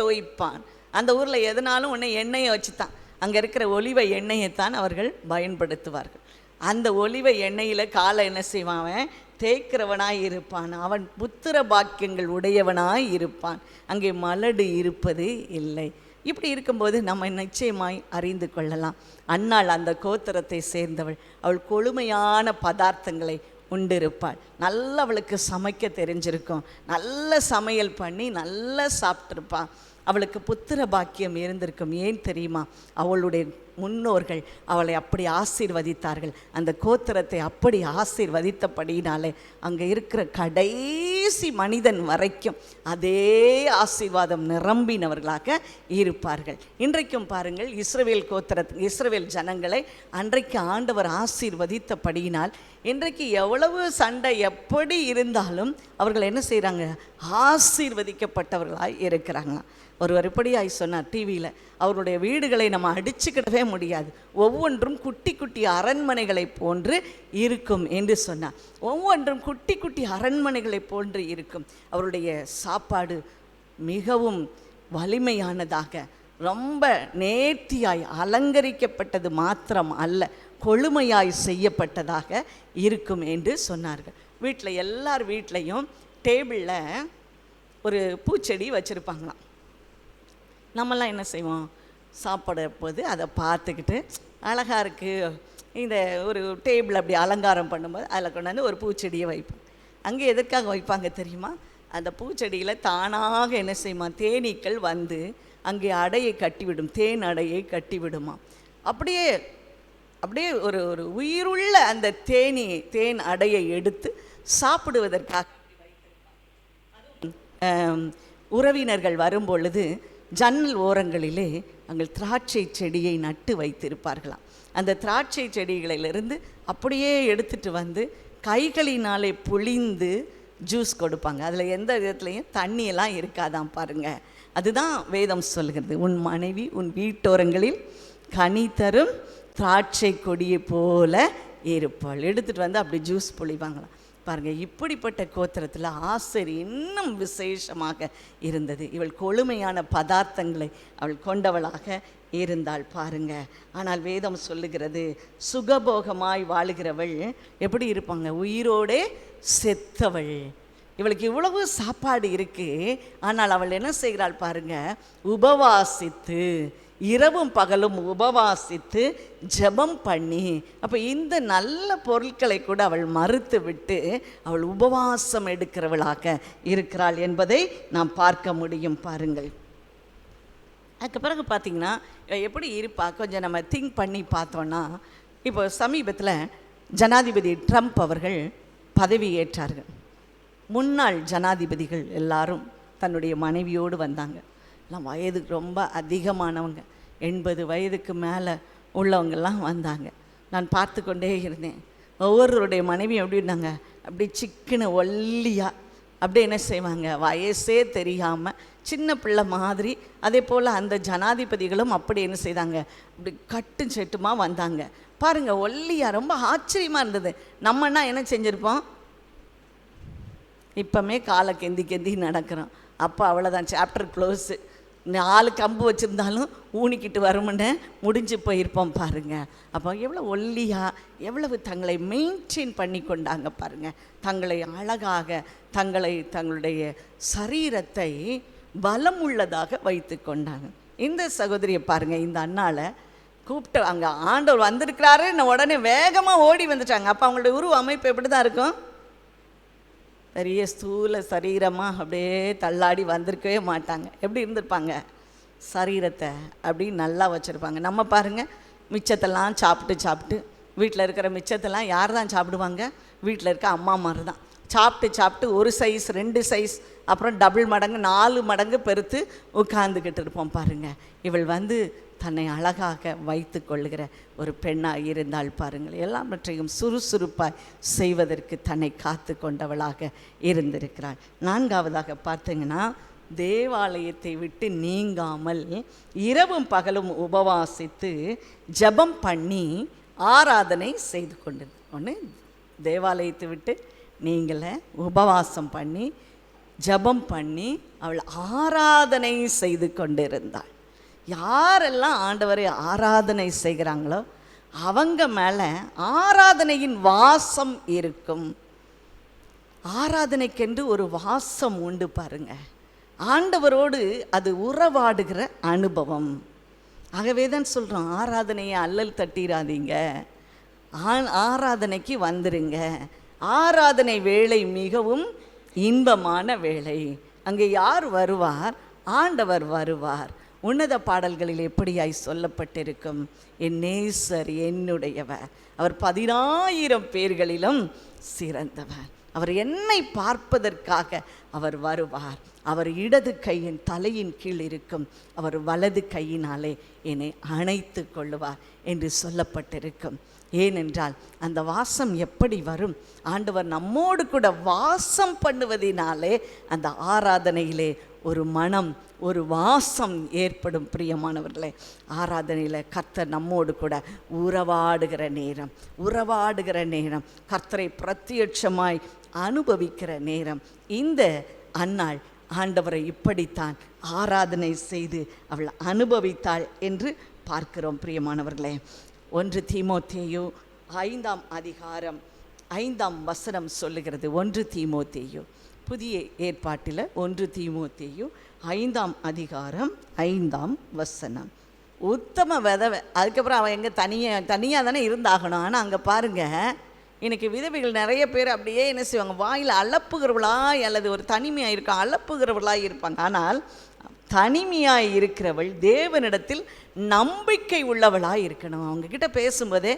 தோய்ப்பான். அந்த ஊரில் எதுனாலும் ஒன்று எண்ணெயை வச்சு தான், அங்கே இருக்கிற ஒலிவ எண்ணெயைத்தான் அவர்கள் பயன்படுத்துவார்கள். அந்த ஒலிவ எண்ணெயில் காலை என்ன செய்வான்? அவன் தேய்க்கிறவனாய் இருப்பான். அவன் புத்திர பாக்கியங்கள் உடையவனாய் இருப்பான். அங்கே மலடு இருப்பது இல்லை. இப்படி இருக்கும்போது நம்ம நிச்சயமாய் அறிந்து கொள்ளலாம், அன்னாள் அந்த கோத்திரத்தை சேர்ந்தவள். அவள் கொழுமையான பதார்த்தங்களை உண்டிருப்பாள். நல்ல அவளுக்கு சமைக்க தெரிஞ்சிருக்கும், நல்ல சமையல் பண்ணி நல்லா சாப்பிட்ருப்பாள். அவளுக்கு புத்திர பாக்கியம் இருந்திருக்கும். ஏன் தெரியுமா? அவளுடைய முன்னோர்கள் அவளை அப்படி ஆசீர்வதித்தார்கள். அந்த கோத்திரத்தை அப்படி ஆசீர்வதித்தபடினாலே அங்கே இருக்கிற கடைசி மனிதன் வரைக்கும் அதே ஆசீர்வாதம் நிரம்பினவர்களாக இருப்பார்கள். இன்றைக்கும் பாருங்கள், இஸ்ரவேல் ஜனங்களை அன்றைக்கு ஆண்டவர் ஆசீர்வதித்தபடியினால் இன்றைக்கு எவ்வளவு சண்டை எப்படி இருந்தாலும் அவர்கள் என்ன செய்கிறாங்க? ஆசீர்வதிக்கப்பட்டவர்களாய் இருக்கிறாங்களாம். ஒருவர் இப்படியாய் சொன்னார் டிவியில், அவருடைய வீடுகளை நம்ம அடிச்சுக்கிடவே முடியாது, ஒவ்வொன்றும் குட்டி குட்டி அரண்மனைகளை போன்று இருக்கும் என்று சொன்னார். ஒவ்வொன்றும் குட்டி குட்டி அரண்மனைகளை போன்று இருக்கும். அவருடைய சாப்பாடு மிகவும் வலிமையானதாக, ரொம்ப நேர்த்தியாய் அலங்கரிக்கப்பட்டது மாத்திரம் அல்ல, கொழுமையாய் செய்யப்பட்டதாக இருக்கும் என்று சொன்னார்கள். வீட்டில் எல்லார் வீட்லேயும் டேபிளில் ஒரு பூச்செடி வச்சுருப்பாங்களாம். நம்மெல்லாம் என்ன செய்வோம்? சாப்பிட போது அதை பார்த்துக்கிட்டு அழகாக இருக்குது, இந்த ஒரு டேபிள் அப்படி அலங்காரம் பண்ணும்போது அதில் கொண்டாந்து ஒரு பூச்செடியை வைப்போம். அங்கே எதற்காக வைப்பாங்க தெரியுமா? அந்த பூச்செடியில் தானாக என்ன செய்யுமா? தேனீக்கள் வந்து அங்கே அடையை கட்டிவிடும், தேன் அடையை கட்டிவிடுமா. அப்படியே அப்படியே ஒரு ஒரு உயிருள்ள அந்த தேன் அடையை எடுத்து சாப்பிடுவதற்காக உறவினர்கள் வரும்பொழுது ஜன்னல் ஓரங்களிலே அங்கே திராட்சை செடியை நட்டு வைத்திருப்பார்களாம். அந்த திராட்சை செடிகளிலிருந்து அப்படியே எடுத்துகிட்டு வந்து கைகளினாலே புழிந்து ஜூஸ் கொடுப்பாங்க. அதில் எந்த விதத்துலையும் தண்ணியெல்லாம் இருக்காதான் பாருங்கள். அதுதான் வேதம் சொல்கிறது, உன் மனைவி உன் வீட்டோரங்களில் கனி தரும் திராட்சை கொடியை போல இருப்பாள். எடுத்துகிட்டு வந்து அப்படி ஜூஸ் புழிவாங்களாம். பாருங்கள், இப்படிப்பட்ட கோத்திரத்தில் ஆசேர் இன்னும் விசேஷமாக இருந்தது. இவள் கொழுமையான பதார்த்தங்களை அவள் கொண்டவளாக இருந்தாள் பாருங்க. ஆனால் வேதம் சொல்லுகிறது, சுகபோகமாய் வாழுகிறவள் எப்படி இருப்பாங்க? உயிரோடே செத்தவள். இவளுக்கு இவ்வளவு சாப்பாடு இருக்குது, ஆனால் அவள் என்ன செய்கிறாள் பாருங்க? உபவாசித்து, இரவும் பகலும் உபவாசித்து ஜெபம் பண்ணி, அப்போ இந்த நல்ல பொருட்களை கூட அவள் மறுத்து விட்டு அவள் உபவாசம் எடுக்கிறவளாக இருக்கிறாள் என்பதை நாம் பார்க்க முடியும் பாருங்கள். அதுக்கு பிறகு பார்த்திங்கன்னா எப்படி இருப்பா? கொஞ்சம் நம்ம திங்க் பண்ணி பார்த்தோன்னா, இப்போ சமீபத்தில் ஜனாதிபதி ட்ரம்ப் அவர்கள் பதவி ஏற்றார்கள். முன்னாள் ஜனாதிபதிகள் எல்லாரும் தன்னுடைய மனைவியோடு வந்தாங்க. எல்லாம் வயதுக்கு ரொம்ப அதிகமானவங்க, 80 வயதுக்கு மேலே உள்ளவங்கெல்லாம் வந்தாங்க. நான் பார்த்து கொண்டே இருந்தேன். ஒவ்வொருவருடைய மனைவி எப்படி இருந்தாங்க? அப்படி சிக்கன ஒல்லியாக அப்படியே என்ன செய்வாங்க, வயசே தெரியாமல் சின்ன பிள்ளை மாதிரி. அதே போல் அந்த ஜனாதிபதிகளும் அப்படி என்ன செய்தாங்க, இப்படி கட்டும் செட்டுமாக வந்தாங்க பாருங்கள். ஒல்லியாக ரொம்ப ஆச்சரியமாக இருந்தது. நம்மன்னா என்ன செஞ்சுருப்போம், இப்போமே காலை கெந்தி கெந்தி நடக்கிறோம். அப்போ அவ்வளோதான், சாப்டர் க்ளோஸு. 4 கம்பு வச்சுருந்தாலும் ஊனிக்கிட்டு வருமுன்னு முடிஞ்சு போயிருப்போம் பாருங்கள். அப்போ எவ்வளோ ஒல்லியாக, எவ்வளவு தங்களை மெயின்டைன் பண்ணி கொண்டாங்க பாருங்கள். தங்களை அழகாக, தங்களுடைய சரீரத்தை பலம் உள்ளதாக வைத்து கொண்டாங்க. இந்த சகோதரியை பாருங்கள், இந்த அண்ணாவை கூப்பிட்டு அங்கே ஆண்டவர் வந்திருக்கிறாரு, உடனே வேகமாக ஓடி வந்துட்டாங்க. அப்போ அவங்களுடைய உருவ அமைப்பு எப்படி தான் இருக்கும், பெரிய ஸ்தூல சரீரமாக அப்படியே தள்ளாடி வந்திருக்கவே மாட்டாங்க. எப்படி இருந்திருப்பாங்க, சரீரத்தை அப்படி நல்லா வச்சுருப்பாங்க. நம்ம பாருங்கள், மிச்சத்தெல்லாம் சாப்பிட்டு வீட்டில் இருக்கிற மிச்சத்தெல்லாம் யார் தான் சாப்பிடுவாங்க, வீட்டில் இருக்க அம்மா மாதிரி தான் சாப்பிட்டு ஒரு சைஸ் 2 சைஸ் அப்புறம் டபுள் மடங்கு 4 மடங்கு பெருத்து உட்கார்ந்துக்கிட்டு இருப்போம் பாருங்கள். இவள் வந்து தன்னை அழகாக வைத்து கொள்ளுகிற ஒரு பெண்ணாக இருந்தால் பாருங்கள். எல்லாவற்றையும் சுறுசுறுப்பாய் செய்வதற்கு தன்னை காத்து கொண்டவளாக இருந்திருக்கிறாள். 4ஆவதாக பார்த்தீங்கன்னா, தேவாலயத்தை விட்டு நீங்காமல் இரவும் பகலும் உபவாசித்து ஜெபம் பண்ணி ஆராதனை செய்து கொண்டது. ஒன்று, தேவாலயத்தை விட்டு நீங்கள உபவாசம் பண்ணி ஜெபம் பண்ணி அவள் ஆராதனை செய்து கொண்டிருந்தாள். யாரெல்லாம் ஆண்டவரை ஆராதனை செய்கிறாங்களோ அவங்க மேலே ஆராதனையின் வாசம் இருக்கும். ஆராதனைக்கென்று ஒரு வாசம் உண்டு பாருங்க. ஆண்டவரோடு அது உறவாடுகிற அனுபவம். ஆகவே தான் சொல்கிறோம், ஆராதனையை அல்லல் தட்டிடாதீங்க, ஆராதனைக்கு வந்துருங்க. ஆராதனை வேளை மிகவும் இன்பமான வேளை. அங்கே யார் வருவார், ஆண்டவர் வருவார். உன்னத பாடல்களில் எப்படியாய் சொல்லப்பட்டிருக்கும், என் நேசர் என்னுடையவர், அவர் 10,000 பேர்களிலும் சிறந்தவர், அவர் என்னை பார்ப்பதற்காக அவர் வருவார், அவர் இடது கையின் தலையின் கீழ் இருக்கும், அவர் வலது கையினாலே என்னை அணைத்து கொள்ளுவார் என்று சொல்லப்பட்டிருக்கும். ஏனென்றால் அந்த வாசம் எப்படி வரும், ஆண்டவர் நம்மோடு கூட வாசம் பண்ணுவதினாலே அந்த ஆராதனையிலே ஒரு மனம், ஒரு வாசம் ஏற்படும். பிரியமானவர்களே, ஆராதனையில் கர்த்தர் நம்மோடு கூட உறவாடுகிற நேரம், கர்த்தரை பிரத்யட்சமாய் அனுபவிக்கிற நேரம். இந்த அன்னாள் ஆண்டவரை இப்படித்தான் ஆராதனை செய்து அவள் அனுபவித்தாள் என்று பார்க்கிறோம். பிரியமானவர்களே, 1 தீமோத்தேயு 5ஆம் அதிகாரம் 5ஆம் வசனம் சொல்லுகிறது. 1 தீமோத்தேயு புதிய ஏற்பாட்டில் 1 தீமோத்தேயு 5ஆம் அதிகாரம் 5ஆம் வசனம். உத்தம விதவை, அதுக்கப்புறம் அவன் எங்கே தனியாக தானே இருந்தாகணும். ஆனால் அங்கே பாருங்கள், இன்றைக்கி விதவைகள் நிறைய பேர் அப்படியே என்ன செய்வாங்க, வாயில் அலப்புகிறவளாய் அல்லது ஒரு தனிமையாக இருக்க அலப்புகிறவளாய் இருப்பாங்க. ஆனால் தனிமையாய் இருக்கிறவள் தேவனிடத்தில் நம்பிக்கை உள்ளவளாய் இருக்கணும். அவங்கக்கிட்ட பேசும்போதே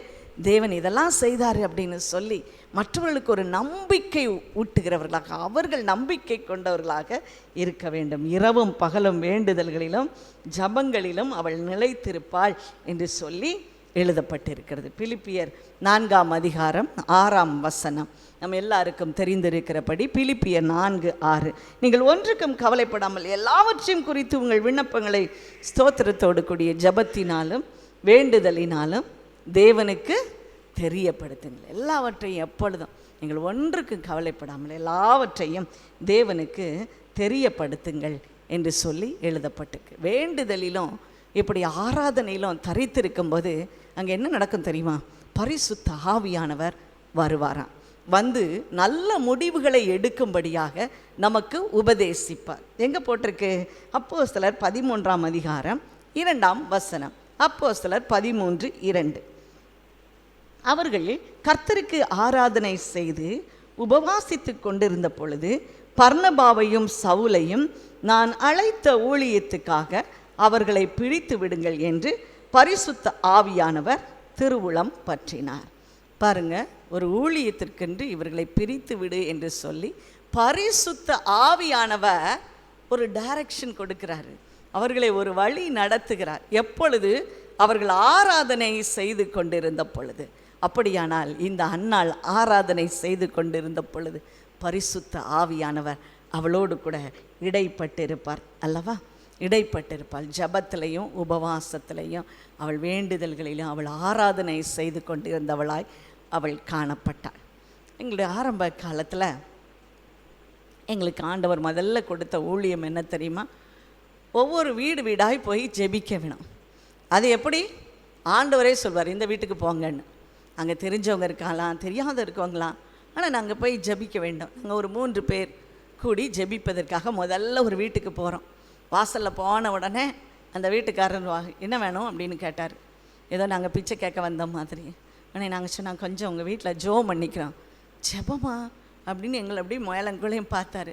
தேவன் இதெல்லாம் செய்தார் அப்படின்னு சொல்லி மற்றவர்களுக்கு ஒரு நம்பிக்கை ஊட்டுகிறவர்களாக, அவர்கள் நம்பிக்கை கொண்டவர்களாக இருக்க வேண்டும். இரவும் பகலும் வேண்டுதல்களிலும் ஜபங்களிலும் அவள் நிலைத்திருப்பாள் என்று சொல்லி எழுதப்பட்டிருக்கிறது. பிலிப்பியர் 4ஆம் அதிகாரம் 6ஆம் வசனம் நம்ம எல்லாருக்கும் தெரிந்திருக்கிறபடி பிலிப்பியர் 4:6, நீங்கள் ஒன்றுக்கும் கவலைப்படாமல் எல்லாவற்றையும் குறித்து உங்கள் விண்ணப்பங்களை ஸ்தோத்திரத்தோடு கூடிய ஜபத்தினாலும் வேண்டுதலினாலும் தேவனுக்கு தெரியப்படுத்துங்கள். எல்லாவற்றையும் எப்பொழுதும் நீங்கள் ஒன்றுக்கும் கவலைப்படாமல் எல்லாவற்றையும் தேவனுக்கு தெரியப்படுத்துங்கள் என்று சொல்லி எழுதப்பட்டிருக்கு. வேண்டுதலிலும் இப்படி ஆராதனையிலும் தரித்திருக்கும்போது அங்கே என்ன நடக்கும் தெரியுமா, பரிசுத்த ஆவியானவர் வருவாராம். வந்து நல்ல முடிவுகளை எடுக்கும்படியாக நமக்கு உபதேசிப்பார். எங்கே போட்டிருக்கு, அப்போஸ்தலர் 13ஆம் அதிகாரம் 2ஆம் வசனம். அப்போஸ்தலர் 13:2. அவர்கள் கர்த்தருக்கு ஆராதனை செய்து உபவாசித்து கொண்டிருந்த பொழுது பர்னபாவையும் சவுலையும் நான் அழைத்த ஊழியத்துக்காக அவர்களை பிடித்து விடுங்கள் என்று பரிசுத்த ஆவியானவர் திருவுளம் பற்றினார். பாருங்க, ஒரு ஊழியத்திற்கென்று இவர்களை பிரித்து விடு என்று சொல்லி பரிசுத்த ஆவியானவர் ஒரு டைரக்ஷன் கொடுக்கிறாரு, அவர்களை ஒரு வழி நடத்துகிறார். எப்பொழுது? அவர்கள் ஆராதனை செய்து கொண்டிருந்த பொழுது. அப்படியானால் இந்த அன்னாள் ஆராதனை செய்து கொண்டிருந்த பொழுது பரிசுத்த ஆவியானவர் அவளோடு கூட இடைப்பட்டிருப்பார் அல்லவா? இடைப்பட்டிருப்பாள். ஜபத்திலையும் உபவாசத்திலையும் அவள் வேண்டுதல்களிலும் அவள் ஆராதனை செய்து கொண்டிருந்தவளாய் அவள் காணப்பட்டாள். எங்களுடைய ஆரம்ப காலத்தில் எங்களுக்கு ஆண்டவர் முதல்ல கொடுத்த ஊழியம் என்ன தெரியுமா? ஒவ்வொரு வீடு வீடாய் போய் ஜெபிக்க வேணும். அது எப்படி? ஆண்டவரே சொல்வார், இந்த வீட்டுக்கு போங்கன்னு. அங்கே தெரிஞ்சவங்க இருக்கலாம், தெரியாத இருக்கவங்களாம், ஆனால் நாங்கள் போய் ஜெபிக்க வேண்டும். நாங்கள் ஒரு 3 பேர் கூடி ஜெபிப்பதற்காக முதல்ல ஒரு வீட்டுக்கு போகிறோம். வாசலில் போன உடனே அந்த வீட்டுக்காரர் என்ன வேணும் அப்படின்னு கேட்டார். ஏதோ நாங்கள் பிச்சை கேட்க வந்த மாதிரி. ஆனால் நாங்கள் சொன்னாங்க, கொஞ்சம் உங்கள் வீட்டில் ஜெபம் பண்ணிக்கிறோம். ஜெபமா அப்படின்னு எங்களை அப்படி முயலங்குள்ளையும் பார்த்தாரு.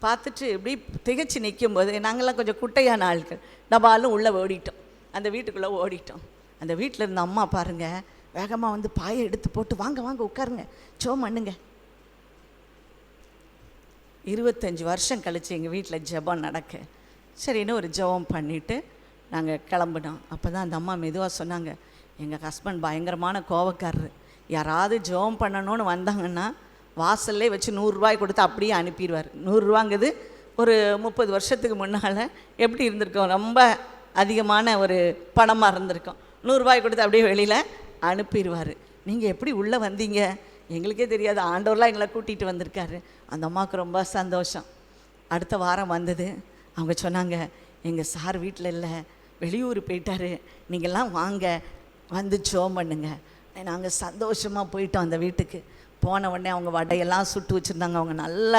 பார்த்துட்டு இப்படி திகச்சு நிற்கும்போது நாங்கள்லாம் கொஞ்சம் குட்டையான ஆட்கள், டபாலும் உள்ளே ஓடிட்டோம். அந்த வீட்டுக்குள்ளே ஓடிட்டோம். அந்த வீட்டில் இருந்த அம்மா பாருங்கள், வேகமாக வந்து பாயை எடுத்து போட்டு வாங்க வாங்க உட்காருங்க, ஜெபம் பண்ணுங்க. 25 வருஷம் கழித்து எங்கள் வீட்டில் ஜெபம் நடக்க சரின்னு ஒரு ஜெபம் பண்ணிவிட்டு நாங்கள் கிளம்பினோம். அப்போ தான் அந்த அம்மா மெதுவாக சொன்னாங்க, எங்கள் ஹஸ்பண்ட் பயங்கரமான கோவக்காரரு. யாராவது ஜெபம் பண்ணணும்னு வந்தாங்கன்னா வாசல்லே வச்சு 100 ரூபாய் கொடுத்து அப்படியே அனுப்பிடுவார். 100 ரூபாங்கிறது ஒரு 30 வருஷத்துக்கு முன்னால் எப்படி இருந்திருக்கோம், ரொம்ப அதிகமான ஒரு பணமாக இருந்திருக்கோம். 100 ரூபாய் கொடுத்து அப்படியே வெளியில் அனுப்பிடுவார். நீங்கள் எப்படி உள்ளே வந்தீங்க? எங்களுக்கே தெரியாது, ஆண்டவர்லாம் எங்களை கூட்டிகிட்டு வந்திருக்காரு. அந்த அம்மாவுக்கு ரொம்ப சந்தோஷம். அடுத்த வாரம் வந்தது. அவங்க சொன்னாங்க, எங்கள் சார் வீட்டில் இல்லை, வெளியூர் போயிட்டார், நீங்கள்லாம் வாங்க வந்து ஜெபம் பண்ணுங்க. நாங்கள் சந்தோஷமாக போயிட்டோம் அந்த வீட்டுக்கு. போன உடனே அவங்க வடையெல்லாம் சுட்டு வச்சுருந்தாங்க. அவங்க நல்ல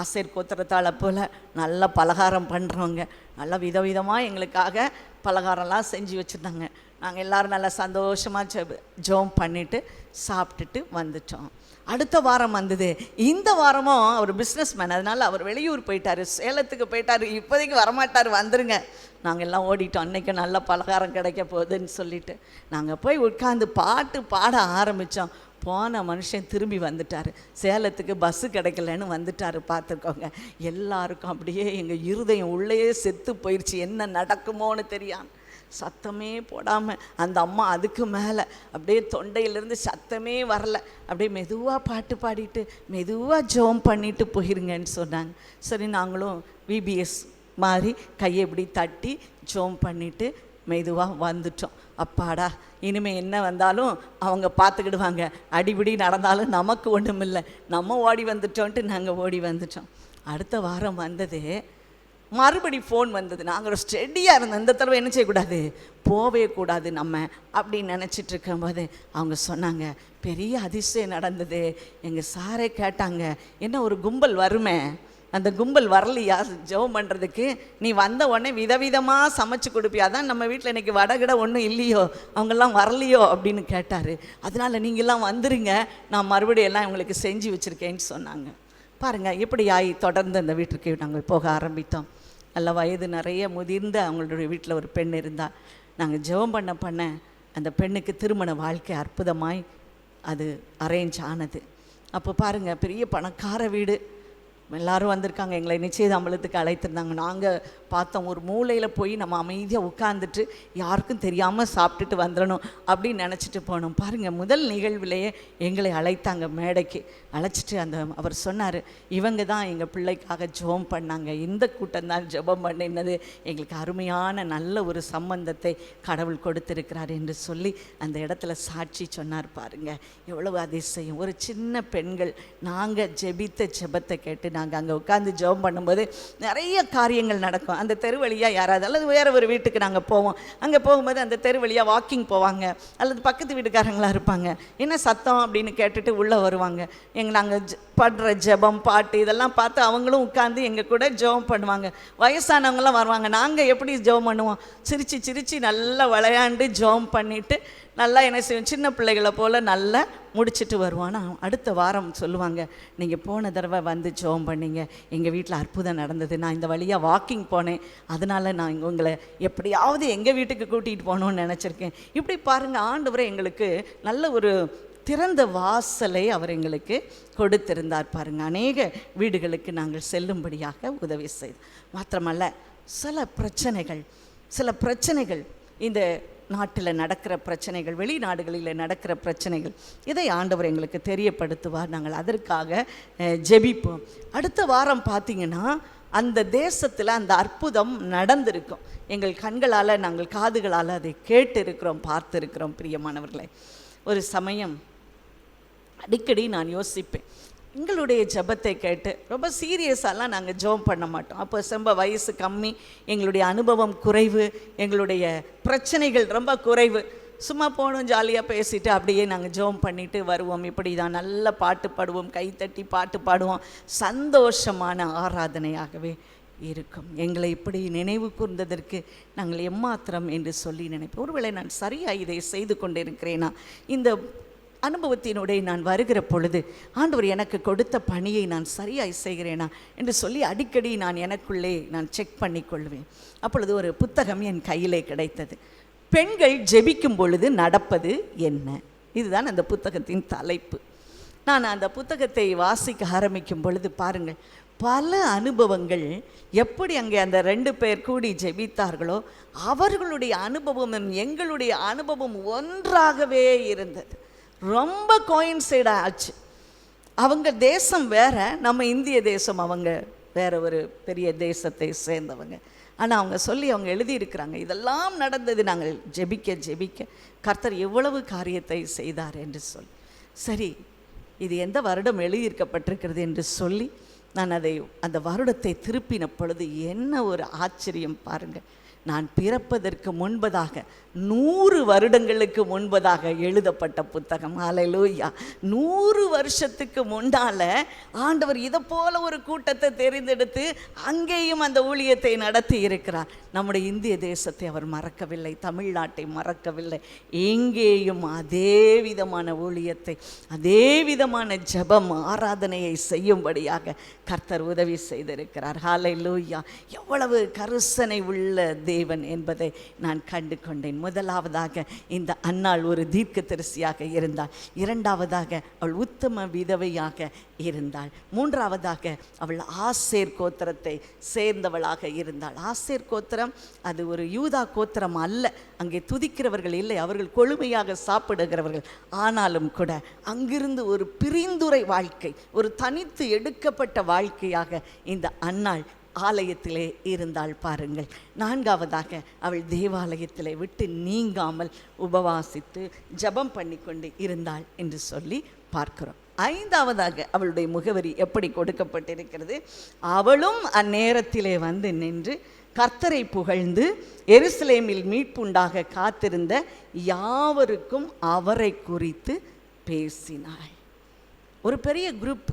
ஆசைர் கோத்திரத்தால் போல் நல்ல பலகாரம் பண்ணுறவங்க, நல்ல விதவிதமாக எங்களுக்காக பலகாரம்லாம் செஞ்சு வச்சுருந்தாங்க. நாங்கள் எல்லோரும் நல்லா சந்தோஷமாக ஜெபம் பண்ணிவிட்டு சாப்பிட்டுட்டு வந்துட்டோம். அடுத்த வாரம் வந்தது. இந்த வாரமும் அவர் பிஸ்னஸ் மேன், அதனால் அவர் வெளியூர் போயிட்டார், சேலத்துக்கு போயிட்டார், இப்போதைக்கு வரமாட்டார், வந்துருங்க. நாங்கள் எல்லாம் ஓடிட்டோம். அன்றைக்கி நல்ல பலகாரம் கிடைக்க போகுதுன்னு சொல்லிவிட்டு நாங்கள் போய் உட்காந்து பாட்டு பாட ஆரம்பித்தோம். போன மனுஷன் திரும்பி வந்துட்டார். சேலத்துக்கு பஸ்ஸு கிடைக்கலன்னு வந்துட்டார். பார்த்துக்கோங்க, எல்லாருக்கும் அப்படியே எங்கள் இருதயம் உள்ளேயே செத்து போயிடுச்சு. என்ன நடக்குமோன்னு தெரியாமல் சத்தமே போடாமல் அந்த அம்மா அதுக்கு மேலே அப்படியே தொண்டையிலேருந்து சத்தமே வரல, அப்படியே மெதுவாக பாட்டு பாடிட்டு மெதுவாக ஜெபம் பண்ணிட்டு போயிருங்கன்னு சொன்னாங்க. சரி, நாங்களும் விபிஎஸ் மாதிரி கையை இப்படி தட்டி ஜெபம் பண்ணிவிட்டு மெதுவாக வந்துட்டோம். அப்பாடா, இனிமேல் என்ன வந்தாலும் அவங்க பார்த்துக்கிடுவாங்க, அடிபடி நடந்தாலும் நமக்கு ஒன்றும் இல்லை, நம்ம ஓடி வந்துட்டோன்ட்டு நாங்கள் ஓடி வந்துட்டோம். அடுத்த வாரம் வந்தது. மறுபடி ஃபோன் வந்தது. நாங்கள் ஸ்டெடியாக இருந்தோம், இந்த தடவை என்ன செய்யக்கூடாது, போவே கூடாது நம்ம அப்படின்னு நினச்சிட்டு இருக்கும்போது அவங்க சொன்னாங்க, பெரிய அதிசயம் நடந்தது. எங்கள் சாரே கேட்டாங்க, என்ன ஒரு கும்பல் வருமே, அந்த கும்பல் வரலையா ஜெபம் பண்ணுறதுக்கு? நீ வந்த உடனே விதவிதமாக சமைச்சு கொடுப்பியா? அதான் நம்ம வீட்டில் இன்றைக்கி வடகிட ஒன்றும் இல்லையோ, அவங்கெல்லாம் வரலையோ அப்படின்னு கேட்டார். அதனால் நீங்கள்லாம் வந்துருங்க, நான் மறுபடியும் எல்லாம் உங்களுக்கு செஞ்சு வச்சுருக்கேன்னு சொன்னாங்க. பாருங்கள், எப்படி ஆகி தொடர்ந்து அந்த வீட்டுக்கு நாங்கள் போக ஆரம்பித்தோம். நல்ல வயது நிறைய முதிர்ந்த அவங்களுடைய வீட்டில் ஒரு பெண் இருந்தால், நாங்கள் ஜெபம் பண்ண அந்த பெண்ணுக்கு திருமண வாழ்க்கை அற்புதமாய் அது அரேஞ்ச் ஆனது. அப்போ பாருங்கள், பெரிய பணக்கார வீடு, எல்லோரும் வந்திருக்காங்க. எங்களை நிச்சயதாம்பலத்துக்கு அழைத்திருந்தாங்க. நாங்கள் பார்த்தோம், ஒரு மூலையில் போய் நம்ம அமைதியாக உட்காந்துட்டு யாருக்கும் தெரியாமல் சாப்பிட்டுட்டு வந்துடணும் அப்படின்னு நினச்சிட்டு போனோம். பாருங்கள், முதல் நிகழ்விலேயே எங்களை அழைத்தாங்க மேடைக்கு. அழைச்சிட்டு அவர் சொன்னார், இவங்க தான் எங்கள் பிள்ளைக்காக ஜெபம் பண்ணாங்க, இந்த கூட்டம் தான் ஜெபம் பண்ணினது, எங்களுக்கு அருமையான நல்ல ஒரு சம்பந்தத்தை கடவுள் கொடுத்திருக்கிறார் என்று சொல்லி அந்த இடத்துல சாட்சி சொன்னார். பாருங்கள், எவ்வளவு அதிசயம். ஒரு சின்ன பெண்கள் நாங்கள் ஜெபித்த ஜெபத்தை கேட்டு நாங்கள் அங்கே உட்காந்து ஜெபம் பண்ணும்போது நிறைய காரியங்கள் நடக்கும். அந்த தெரு வழியாக யாராவது அல்லது வேறு ஒரு வீட்டுக்கு நாங்கள் போவோம். அங்கே போகும்போது அந்த தெரு வழியாக வாக்கிங் போவாங்க, அல்லது பக்கத்து வீட்டுக்காரங்களாக இருப்பாங்க. என்ன சத்தம் அப்படின்னு கேட்டுட்டு உள்ளே வருவாங்க. நாங்கள் பாடுற ஜெபம் பாட்டு இதெல்லாம் பார்த்து அவங்களும் உட்காந்து எங்கள் கூட ஜெபம் பண்ணுவாங்க. வயசானவங்களாம் வருவாங்க. நாங்கள் எப்படி ஜெபம் பண்ணுவோம், சிரித்து சிரித்து நல்லா விளையாண்டு ஜெபம் பண்ணிவிட்டு நல்லா என்ன செய்வோம், சின்ன பிள்ளைகளை போல் நல்லா முடிச்சுட்டு வருவோம். ஆனால் அடுத்த வாரம் சொல்லுவாங்க, நீங்கள் போன தடவை வந்து ஜெபம் பண்ணீங்க, எங்கள் வீட்டில் அற்புதம் நடந்தது, நான் இந்த வழியாக வாக்கிங் போனேன், அதனால் நான் உங்களை எப்படியாவது எங்கள் வீட்டுக்கு கூட்டிகிட்டு போகணுன்னு நினச்சிருக்கேன். இப்படி பாருங்கள், ஆண்டவரே எங்களுக்கு நல்ல ஒரு திறந்த வாசலை அவர் எங்களுக்கு கொடுத்திருந்தார். பாருங்கள், அநேக வீடுகளுக்கு நாங்கள் செல்லும்படியாக உதவி செய்தோம். மாத்திரமல்ல, சில பிரச்சனைகள் இந்த நாட்டில் நடக்கிற பிரச்சனைகள், வெளிநாடுகளில் நடக்கிற பிரச்சனைகள், இதை ஆண்டவர் எங்களுக்கு தெரியப்படுத்துவார். நாங்கள் அதற்காக ஜெபிப்போம். அடுத்த வாரம் பார்த்திங்கன்னா அந்த தேசத்தில் அந்த அற்புதம் நடந்திருக்கும். எங்கள் கண்களால், நாங்கள் காதுகளால் அதை கேட்டு இருக்கிறோம், பார்த்துருக்கிறோம். பிரியமானவர்களே, ஒரு சமயம் அடிக்கடி நான் யோசிப்பேன், எங்களுடைய ஜெபத்தை கேட்டு ரொம்ப சீரியஸாலாம் நாங்கள் ஜெபம் பண்ண மாட்டோம். அப்போ ரொம்ப வயசு கம்மி, எங்களுடைய அனுபவம் குறைவு, எங்களுடைய பிரச்சனைகள் ரொம்ப குறைவு. சும்மா போகணும், ஜாலியாக பேசிட்டு அப்படியே நாங்கள் ஜெபம் பண்ணிவிட்டு வருவோம். இப்படி தான் நல்ல பாட்டு பாடுவோம், கைத்தட்டி பாட்டு பாடுவோம். சந்தோஷமான ஆராதனையாகவே இருக்கும். எங்களை இப்படி நினைவு கூர்ந்ததற்கு நாங்கள் எம்மாத்திரம் என்று சொல்லி நினைப்போம். ஒருவேளை நான் சரியாக இதை செய்து கொண்டிருக்கிறேனா, இந்த அனுபவத்தினுடைய நான் வருகிற பொழுது ஆண்டவர் எனக்கு கொடுத்த பணியை நான் சரியாய் செய்கிறேனா என்று சொல்லி அடிக்கடி நான் எனக்குள்ளே நான் செக் பண்ணி கொள்வேன். அப்பொழுது ஒரு புத்தகம் என் கையிலே கிடைத்தது. பெண்கள் ஜெபிக்கும் பொழுது நடப்பது என்ன? இதுதான் அந்த புத்தகத்தின் தலைப்பு. நான் அந்த புத்தகத்தை வாசிக்க ஆரம்பிக்கும் பொழுது பாருங்கள், பல அனுபவங்கள் எப்படி அங்கே அந்த 2 பேர் கூடி ஜெபித்தார்களோ அவர்களுடைய அனுபவமும் எங்களுடைய அனுபவம் ஒன்றாகவே இருந்தது. ரொம்ப கோயின்சைடாக ஆச்சு. அவங்க தேசம் வேற, நம்ம இந்திய தேசம், அவங்க வேற ஒரு பெரிய தேசத்தை சேர்ந்தவங்க. ஆனால் அவங்க எழுதியிருக்கிறாங்க, இதெல்லாம் நடந்தது நாங்கள் ஜெபிக்க ஜெபிக்க கர்த்தர் எவ்வளவு காரியத்தை செய்தார் என்று சொல்லி. சரி, இது எந்த வருடம் எழுதியிருக்கப்பட்டிருக்கிறது என்று சொல்லி நான் அந்த வருடத்தை திருப்பின பொழுது என்ன ஒரு ஆச்சரியம் பாருங்கள். நான் பிறப்பதற்கு முன்பதாக 100 வருடங்களுக்கு முன்பதாக எழுதப்பட்ட புத்தகம். ஹல்லேலூயா! 100 வருஷத்துக்கு முன்னால் ஆண்டவர் இதை போல ஒரு கூட்டத்தை தெரிந்தெடுத்து அங்கேயும் அந்த ஊழியத்தை நடத்தி இருக்கிறார். நம்முடைய இந்திய தேசத்தை அவர் மறக்கவில்லை, தமிழ்நாட்டை மறக்கவில்லை. எங்கேயும் அதே விதமான ஊழியத்தை, அதே விதமான ஜெபம் ஆராதனையை செய்யும்படியாக கர்த்தர் உதவி செய்திருக்கிறார். ஹல்லேலூயா! எவ்வளவு கருசனை உள்ள தேவன் என்பதை நான் கண்டு கொண்டேன். முதலாவதாக இந்த அன்னாள் ஒரு தீர்க்கதரிசியாக இருந்தாள். இரண்டாவதாக அவள் உத்தம விதவையாக இருந்தாள். மூன்றாவதாக அவள் ஆசேர் கோத்திரத்தை சேர்ந்தவளாக இருந்தாள். ஆசேர் கோத்திரம் அது ஒரு யூதா கோத்திரம் அல்ல. அங்கே துதிக்கிறவர்கள் இல்லை, அவர்கள் கொழுமையாக சாப்பிடுகிறவர்கள். ஆனாலும் கூட அங்கிருந்து ஒரு பிரிந்துரை வாழ்க்கை, ஒரு தனித்து எடுக்கப்பட்ட வாழ்க்கையாக இந்த அன்னாள் ஆலயத்திலே இருந்தாள். பாருங்கள், நான்காவதாக அவள் தேவாலயத்திலே விட்டு நீங்காமல் உபவாசித்து ஜெபம் பண்ணி கொண்டு இருந்தாள் என்று சொல்லி பார்க்கிறோம். ஐந்தாவதாக அவளுடைய முகவரி எப்படி கொடுக்கப்பட்டிருக்கிறது? அவளும் அந்நேரத்திலே வந்து நின்று கர்த்தரை புகழ்ந்து எருசலேமில் மீட்புண்டாக காத்திருந்த யாவருக்கும் அவரை குறித்து பேசினாள். ஒரு பெரிய குரூப்.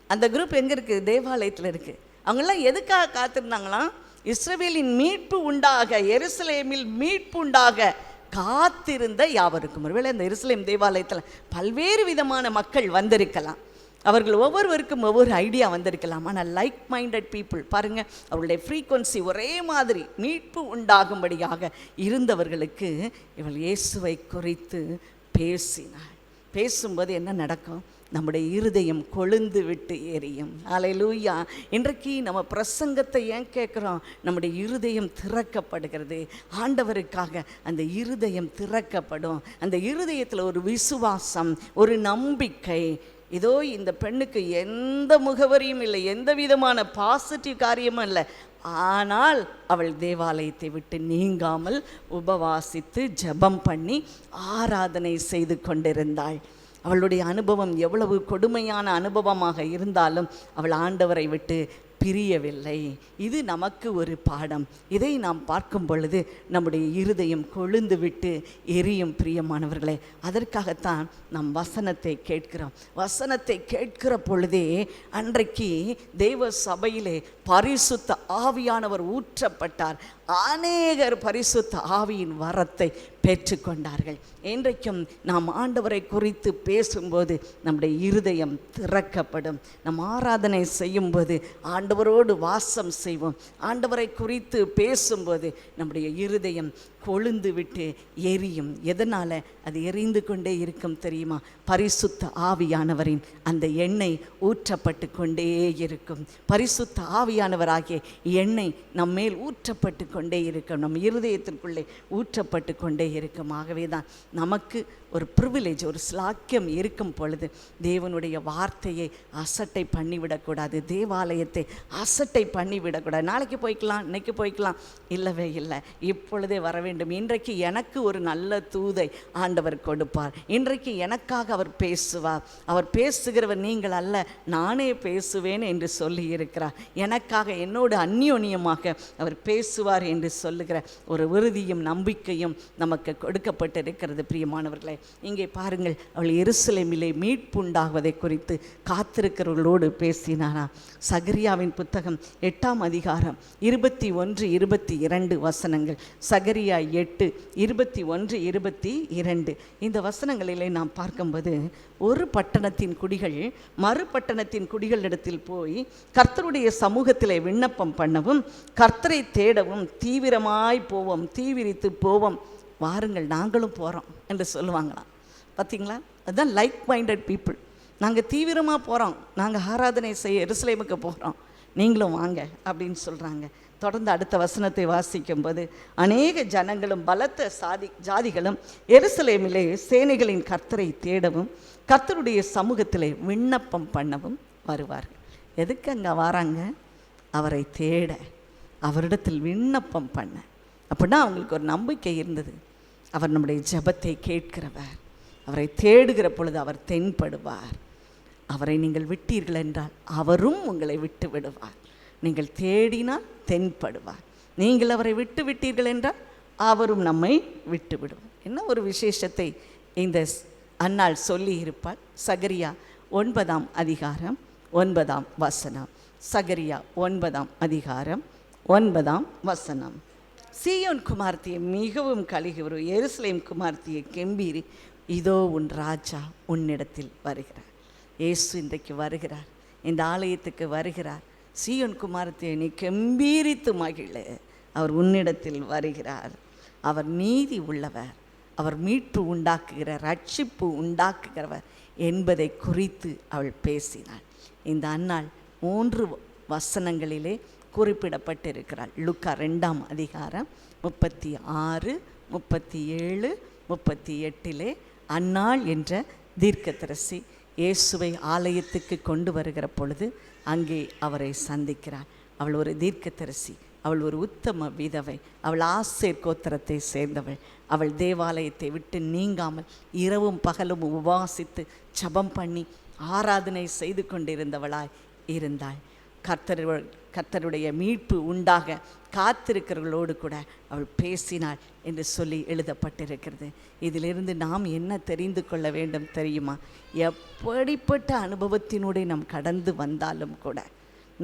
அந்த குரூப் எங்கே இருக்குது? தேவாலயத்தில் இருக்குது. அவங்களாம் எதுக்காக காத்திருந்தாங்களாம்? இஸ்ரவேலின் மீட்பு உண்டாக, எருசலேமில் மீட்பு உண்டாக காத்திருந்த யாவருக்கும். ஒருவேளை அந்த எருசலேம் தேவாலயத்தில் பல்வேறு விதமான மக்கள் வந்திருக்கலாம், அவர்கள் ஒவ்வொருவருக்கும் ஒவ்வொரு ஐடியா வந்திருக்கலாம். ஆனால் லைக் மைண்டட் பீப்புள் பாருங்கள், அவர்களுடைய ஃப்ரீக்வன்சி ஒரே மாதிரி மீட்பு உண்டாகும்படியாக இருந்தவர்களுக்கு இவள் இயேசுவை குறித்து பேசினாள். பேசும்போது என்ன நடக்கும்? நம்முடைய இருதயம் கொழுந்து விட்டு எரியும். ஹல்லேலூயா! இன்றைக்கு நம்ம பிரசங்கத்தை ஏன் கேட்குறோம்? நம்முடைய இருதயம் திறக்கப்படுகிறது. ஆண்டவருக்காக அந்த இருதயம் திறக்கப்படும். அந்த இருதயத்தில் ஒரு விசுவாசம், ஒரு நம்பிக்கை. இதோ இந்த பெண்ணுக்கு எந்த முகவரியும் இல்லை, எந்த விதமான பாசிட்டிவ் காரியமும் இல்லை. ஆனால் அவள் தேவாலயத்தை விட்டு நீங்காமல் உபவாசித்து ஜெபம் பண்ணி ஆராதனை செய்து கொண்டிருந்தாள். அவளுடைய அனுபவம் எவ்வளவு கொடுமையான அனுபவமாக இருந்தாலும் அவள் ஆண்டவரை விட்டு பிரியவில்லை. இது நமக்கு ஒரு பாடம். இதை நாம் பார்க்கும் பொழுது நம்முடைய இருதயம் கொழுந்து விட்டு எரியும். பிரியமானவர்களே, அதற்காகத்தான் நாம் வசனத்தை கேட்கிறோம். வசனத்தை கேட்கிற பொழுதே அன்றைக்கு தேவ சபையிலே பரிசுத்த ஆவியானவர் ஊற்றப்பட்டார். அநேகர் பரிசுத்த ஆவியின் வரத்தை பெற்றுக்கொண்டார்கள். இன்றைக்கும் நாம் ஆண்டவரை குறித்து பேசும்போது நம்முடைய இருதயம் திறக்கப்படும். நம் ஆராதனை செய்யும்போது ஆண்டவரோடு வாசம் செய்வோம். ஆண்டவரை குறித்து பேசும்போது நம்முடைய இருதயம் கொழுந்து விட்டு எரியும். எதனால் அது எரிந்து கொண்டே இருக்கும் தெரியுமா? பரிசுத்த ஆவியானவரின் அந்த எண்ணெய் ஊற்றப்பட்டு கொண்டே இருக்கும். பரிசுத்த ஆவியானவராகிய எண்ணெய் நம்மேல் ஊற்றப்பட்டு கொண்டே இருக்கும், நம் இருதயத்திற்குள்ளே ஊற்றப்பட்டு கொண்டே இருக்கும். ஆகவே தான் நமக்கு ஒரு ப்ரிவிலேஜ், ஒரு ஸ்லாக்கியம் இருக்கும் பொழுது தேவனுடைய வார்த்தையை அசட்டை பண்ணிவிடக்கூடாது, தேவாலயத்தை அசட்டை பண்ணிவிடக்கூடாது. நாளைக்கு போய்க்கலாம், இன்னைக்கு போய்க்கலாம், இல்லவே இல்லை, இப்பொழுதே வர வேண்டும். இன்றைக்கு எனக்கு ஒரு நல்ல தூதை ஆண்டவர் கொடுப்பார், இன்றைக்கு எனக்காக அவர் பேசுவார். அவர் பேசுகிறவர் நீங்கள் அல்ல, நானே பேசுவேன் என்று சொல்லி இருக்கிறார். எனக்காக என்னோடு அந்யோன்யமாக அவர் பேசுவார் என்று சொல்லுகிற ஒரு உறுதியும் நம்பிக்கையும் நமக்கு கொடுக்கப்பட்டிருக்கிறது. பிரியமானவர்களே, இங்கே பாருங்கள், அவள் எருசலேமிலே மீட்பு உண்டாகுவதை குறித்து காத்திருக்கிறவர்களோடு பேசினாரா. சகரியாவின் புத்தகம் 8ஆம் அதிகாரம் 21-22 வசனங்கள். சகரியா 8:21-22 இந்த வசனங்களிலே நாம் பார்க்கும்போது, ஒரு பட்டணத்தின் குடிகள் மறு பட்டணத்தின் குடிகளிடத்தில் போய் கர்த்தருடைய சமூகத்திலே விண்ணப்பம் பண்ணவும் கர்த்தரை தேடவும் தீவிரமாய் போவோம், தீவிரித்து போவோம், வாருங்கள் நாங்களும் போகிறோம் என்று சொல்லுவாங்களாம். பார்த்தீங்களா? அதுதான் லைக் மைண்டட் பீப்புள். நாங்கள் தீவிரமாக போகிறோம், நாங்கள் ஆராதனை செய்ய எருசலேமுக்கு போகிறோம், நீங்களும் வாங்க அப்படின்னு சொல்கிறாங்க. தொடர்ந்து அடுத்த வசனத்தை வாசிக்கும்போது, அநேக ஜனங்களும் பலத்த ஜாதிகளும் எருசலேமிலே சேனைகளின் கர்த்தரை தேடவும் கர்த்தருடைய சமூகத்திலே விண்ணப்பம் பண்ணவும் வருவார்கள். எதுக்கு அங்கே வராங்க? அவரை தேட, அவரிடத்தில் விண்ணப்பம் பண்ண. அப்படின்னா அவங்களுக்கு ஒரு நம்பிக்கை இருந்தது, அவர் நம்முடைய ஜெபத்தை கேட்கிறவர், அவரை தேடுகிற பொழுது அவர் தென்படுவார். அவரை நீங்கள் விட்டீர்கள் என்றால் அவரும் உங்களை விட்டு விடுவார். நீங்கள் தேடினால் தென்படுவார். நீங்கள் அவரை விட்டு விட்டீர்கள் என்றால் அவரும் நம்மை விட்டு விடுவார். என்ன ஒரு விசேஷத்தை இந்த அன்னாள் சொல்லி இருப்பாள். சகரியா 9ஆம் அதிகாரம் 9ஆம் வசனம். சகரியா 9ஆம் அதிகாரம் 9ஆம் வசனம். சீயோன் குமார்த்தியை மிகவும் கலிகுரு, எருசலேம் குமார்த்தியை கெம்பீரி, இதோ உன் ராஜா உன்னிடத்தில் வருகிறார். இயேசு இன்றைக்கு வருகிறார், இந்த ஆலயத்துக்கு வருகிறார். சீயோன் குமாரத்தியை நீ கெம்பீரித்து மகிழ, அவர் உன்னிடத்தில் வருகிறார். அவர் நீதி உள்ளவர், அவர் மீட்பு உண்டாக்குகிற, ரட்சிப்பு உண்டாக்குகிறவர் என்பதை குறித்து அவள் பேசினாள். இந்த அன்னாள் 3 வசனங்களிலே குறிப்பிடப்பட்டிருக்கிறாள். லூக்கா 2ஆம் அதிகாரம் 36, 37, 38 அன்னாள் என்ற தீர்க்கதரிசி இயேசுவை ஆலயத்துக்கு கொண்டு வருகிற பொழுது அங்கே அவரை சந்திக்கிறாள். அவள் ஒரு தீர்க்கதரிசி, அவள் ஒரு உத்தம விதவை, அவள் ஆசேர் கோத்திரத்தை சேர்ந்தவள். அவள் தேவாலயத்தை விட்டு நீங்காமல் இரவும் பகலும் உபவாசித்து ஜெபம் பண்ணி ஆராதனை செய்து கொண்டிருந்தவளாய் இருந்தாள். கர்த்தருடைய மீட்பு உண்டாக காத்திருக்கிறவர்களோடு கூட அவள் பேசினாள் என்று சொல்லி எழுதப்பட்டிருக்கிறது. இதிலிருந்து நாம் என்ன தெரிந்து கொள்ள வேண்டும் தெரியுமா? எப்படிப்பட்ட அனுபவத்தினுடைய நாம் கடந்து வந்தாலும் கூட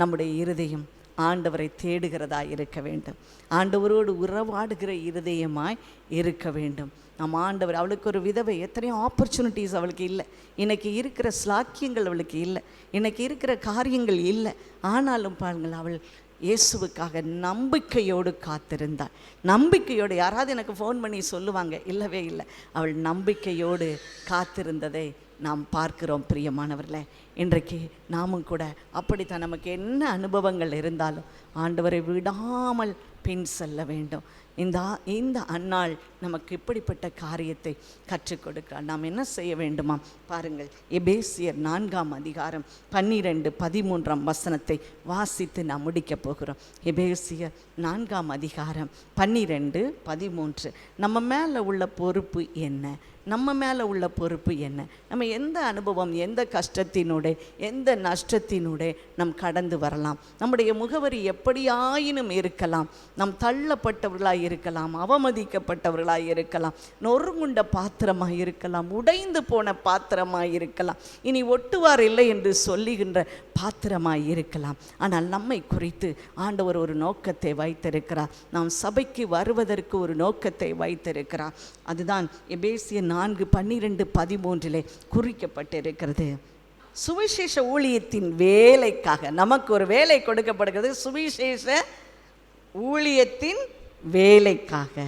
நம்முடைய இருதயம் ஆண்டவரை தேடுகிறதா இருக்க வேண்டும், ஆண்டவரோடு உறவாடுகிற இருதயமாய் இருக்க வேண்டும். நம் ஆண்டவர், அவளுக்கு ஒரு விதவை, எத்தனையோ ஆப்பர்ச்சுனிட்டிஸ் அவளுக்கு இல்லை, இன்றைக்கி இருக்கிற ஸ்லாக்கியங்கள் அவளுக்கு இல்லை, இன்றைக்கி இருக்கிற காரியங்கள் இல்லை. ஆனாலும் பாருங்கள், அவள் இயேசுவுக்காக நம்பிக்கையோடு காத்திருந்தாள். நம்பிக்கையோடு, யாராவது எனக்கு ஃபோன் பண்ணி சொல்லுவாங்க? இல்லவே இல்லை. அவள் நம்பிக்கையோடு காத்திருந்ததை நாம் பார்க்கிறோம். பிரியமானவர்களே, இன்றைக்கு நாமும் கூட அப்படித்தான். நமக்கு என்ன அனுபவங்கள் இருந்தாலும் ஆண்டவரை விடாமல் பின் செல்ல வேண்டும். இந்த அன்னாள் நமக்கு இப்படிப்பட்ட காரியத்தை கற்றுக் கொடுக்கிறார். நாம் என்ன செய்ய வேண்டுமா? பாருங்கள், எபேசியர் 4ஆம் அதிகாரம் 12, 13 வசனத்தை வாசித்து நாம் முடிக்கப் போகிறோம். எபேசியர் 4ஆம் அதிகாரம் 12, 13. நம்ம மேலே உள்ள பொறுப்பு என்ன? நம்ம மேலே உள்ள பொறுப்பு என்ன? நம்ம எந்த அனுபவம், எந்த கஷ்டத்தினூடே, எந்த நஷ்டத்தினூடே நம் கடந்து வரலாம். நம்முடைய முகவரி எப்படியாயினும் இருக்கலாம். நாம் தள்ளப்பட்டவர்களாய் இருக்கலாம், அவமதிக்கப்பட்டவர்களாய் இருக்கலாம், நொறுங்குண்ட பாத்திரமாய் இருக்கலாம், உடைந்து போன பாத்திரமாய் இருக்கலாம், இனி ஒட்டுவார் இல்லை என்று சொல்லுகின்ற பாத்திரமாய் இருக்கலாம். ஆனால் நம்மை குறித்து ஆண்டவர் ஒரு நோக்கத்தை வைத்திருக்கிறார். நாம் சபைக்கு வருவதற்கு ஒரு நோக்கத்தை வைத்திருக்கிறார். அதுதான் எபேசியர் 4, 12, 13 குறிக்கப்பட்டிருக்கிறது. சுவிசேஷ ஊழியத்தின் வேலைக்காக நமக்கு ஒரு வேலை கொடுக்கப்படுகிறது. சுவிசேஷ ஊழியத்தின் வேலைக்காக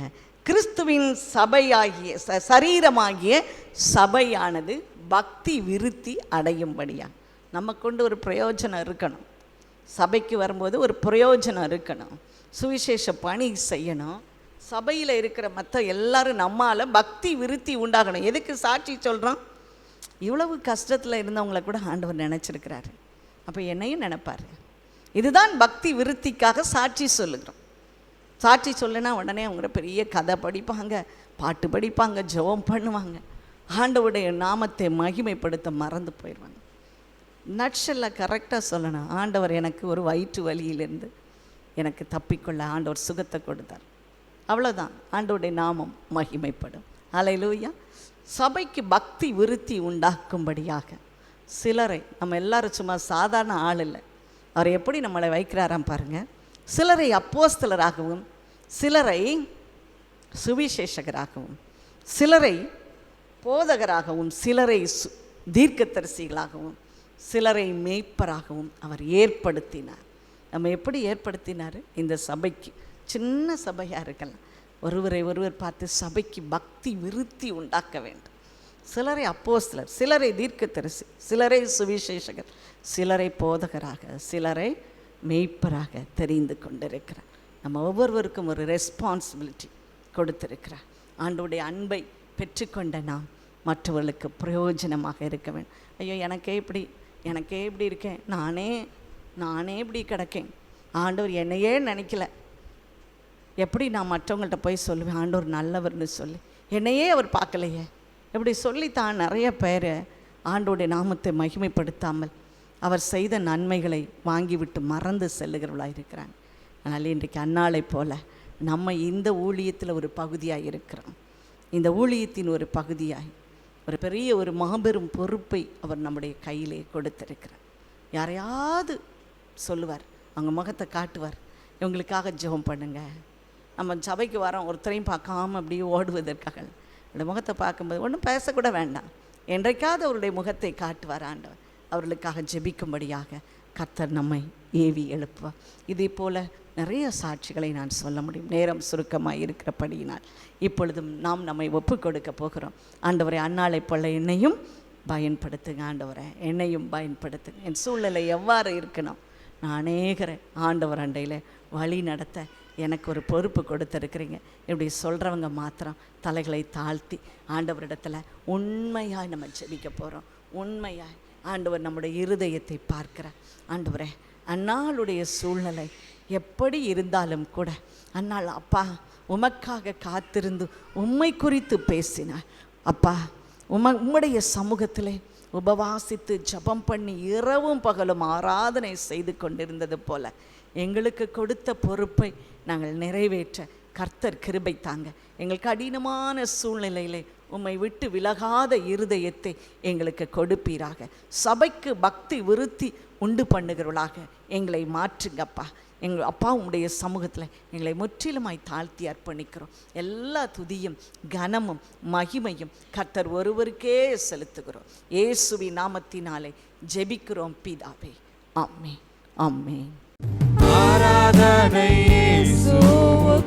கிறிஸ்துவின் சபையாகிய சரீரமாகிய சபையானது பக்தி விருத்தி அடையும்படியா. நம்ம கொண்டு ஒரு பிரயோஜனம் இருக்கணும். சபைக்கு வரும்போது ஒரு பிரயோஜனம் இருக்கணும். சுவிசேஷ பணி செய்யணும். சபையில் இருக்கிற மற்ற எல்லாரும் நம்மால் பக்தி விருத்தி உண்டாகணும். எதுக்கு சாட்சி சொல்கிறோம்? இவ்வளவு கஷ்டத்தில் இருந்தவங்களை கூட ஆண்டவர் நினச்சிருக்கிறாரு. அப்போ என்னையும் நினைப்பார். இதுதான் பக்தி விருத்திக்காக சாட்சி சொல்லுகிறோம். சாட்சி சொல்லுனா உடனே அவங்க பெரிய கதை படிப்பாங்க, பாட்டு படிப்பாங்க, ஜெபம் பண்ணுவாங்க, ஆண்டவருடைய நாமத்தை மகிமைப்படுத்த மறந்து போயிடுவாங்க. நட்சல்ல கரெக்டாக சொல்லணும், ஆண்டவர் எனக்கு ஒரு வயிற்று வலியிலிருந்து எனக்கு தப்பிக்கொள்ள ஆண்டவர் சுகத்தை கொடுத்தார். அவ்வளோதான், ஆண்டவருடைய நாமம் மகிமைப்படும். அல்லேலூயா. சபைக்கு பக்தி விருத்தி உண்டாக்கும்படியாக சிலரை, நம்ம எல்லாரும் சும்மா சாதாரண ஆள் இல்லை, அவர் எப்படி நம்மளை வைக்கிறாராம் பாருங்கள். சிலரை அப்போஸ்தலராகவும், சிலரை சுவிசேஷகராகவும், சிலரை போதகராகவும், சிலரை தீர்க்கதரிசிகளாகவும், சிலரை மேய்ப்பராகவும் அவர் ஏற்படுத்தினார். நம்ம எப்படி ஏற்படுத்தினார்? இந்த சபைக்கு, சின்ன சபையாக இருக்கலாம், ஒருவரை ஒருவர் பார்த்து சபைக்கு பக்தி விருத்தி உண்டாக்க வேண்டும். சிலரை அப்போஸ்தலர், சிலரை தீர்க்கதரிசி, சிலரை சுவிசேஷகர், சிலரை போதகராக, சிலரை மேய்ப்பராக தெரிந்து கொண்டிருக்கிறார். நம்ம ஒவ்வொருவருக்கும் ஒரு ரெஸ்பான்சிபிலிட்டி கொடுத்திருக்கிறார். ஆண்டவருடைய அன்பை பெற்றுக்கொண்ட நாம் மற்றவர்களுக்கு பிரயோஜனமாக இருக்க வேண்டும். ஐயோ எனக்கே இப்படி இருக்கேன், நானே இப்படி கிடக்கேன், ஆண்டவர் என்னையே நினைக்கல, எப்படி நான் மற்றவங்கள்ட்ட போய் சொல்லுவேன் ஆண்டவர் நல்லவர்னு சொல்லி? என்னையே அவர் பார்க்கலையே, இப்படி சொல்லித்தான் நிறைய பேர் ஆண்டோடைய நாமத்தை மகிமைப்படுத்தாமல் அவர் செய்த நன்மைகளை வாங்கிவிட்டு மறந்து செல்லுகிறவர்களாக இருக்கிறாங்க. அதனால் இன்றைக்கு அன்னாளை போல் நம்ம இந்த ஊழியத்தில் ஒரு பகுதியாக இருக்கிறோம். இந்த ஊழியத்தின் ஒரு பகுதியாய் ஒரு பெரிய ஒரு மாபெரும் பொறுப்பை அவர் நம்முடைய கையிலே கொடுத்திருக்கிறார். யாரையாவது சொல்லுவார், அவங்க முகத்தை காட்டுவார், இவங்களுக்காக ஜெபம் பண்ணுங்க. நம்ம சபைக்கு வரோம், ஒருத்தரையும் பார்க்காம அப்படியே ஓடுவதற்காக அந்த முகத்தை பார்க்கும்போது ஒன்றும் பேசக்கூட வேண்டாம், என்றைக்காவது அவருடைய முகத்தை காட்டுவார் ஆண்டவர். அவர்களுக்காக ஜெபிக்கும்படியாக கர்த்தர் நம்மை ஏவி எழுப்புவார். இதே போல் நிறைய சாட்சிகளை நான் சொல்ல முடியும். நேரம் சுருக்கமாக இருக்கிறபடியினால் இப்பொழுதும் நாம் நம்மை ஒப்பு கொடுக்க போகிறோம். ஆண்டவரை, அன்னாளை போல என்னையும் பயன்படுத்துங்க ஆண்டவரை, என்னையும் பயன்படுத்துங்க. என் சூழ்நிலை எவ்வாறு இருக்கணும், நான் அநேகரை ஆண்டவர் அண்டையில் வழி நடத்த எனக்கு ஒரு பொறுப்பு கொடுத்துருக்குறீங்க. இப்படி சொல்கிறவங்க மாத்திரம் தலைகளை தாழ்த்தி ஆண்டவரிடத்தில் உண்மையாக நம்ம ஜெபிக்க போகிறோம். உண்மையாக ஆண்டவர் நம்முடைய இருதயத்தை பார்க்கிறார். ஆண்டவரே, அன்னாளுடைய சூழ்நிலை எப்படி இருந்தாலும் கூட அன்னாள் அப்பா உமக்காக காத்திருந்து உம்மை குறித்து பேசினார். அப்பா உம்முடைய சமூகத்திலே உபவாசித்து ஜபம் பண்ணி இரவும் பகலும் ஆராதனை செய்து கொண்டிருந்தது போல எங்களுக்கு கொடுத்த பொறுப்பை நாங்கள் நிறைவேற்ற கர்த்தர் கிருபை தாங்க. எங்கள் கடினமான சூழ்நிலையிலே உம்மை விட்டு விலகாத இருதயத்தை எங்களுக்கு கொடுப்பீராக. சபைக்கு பக்தி விருத்தி உண்டு பண்ணுகிறவர்களாக எங்களை மாற்றுங்கப்பா. அப்பா உம்முடைய சமூகத்தில் எங்களை முற்றிலுமாய் தாழ்த்தி அர்ப்பணிக்கிறோம். எல்லா துதியும் கனமும் மகிமையும் கர்த்தர் ஒருவருக்கே செலுத்துகிறோம். இயேசுவின் நாமத்தினாலே ஜெபிக்கிறோம் பிதாவே. ஆமென், ஆமென்.
ஆராதனை இயேசுவுக்கே.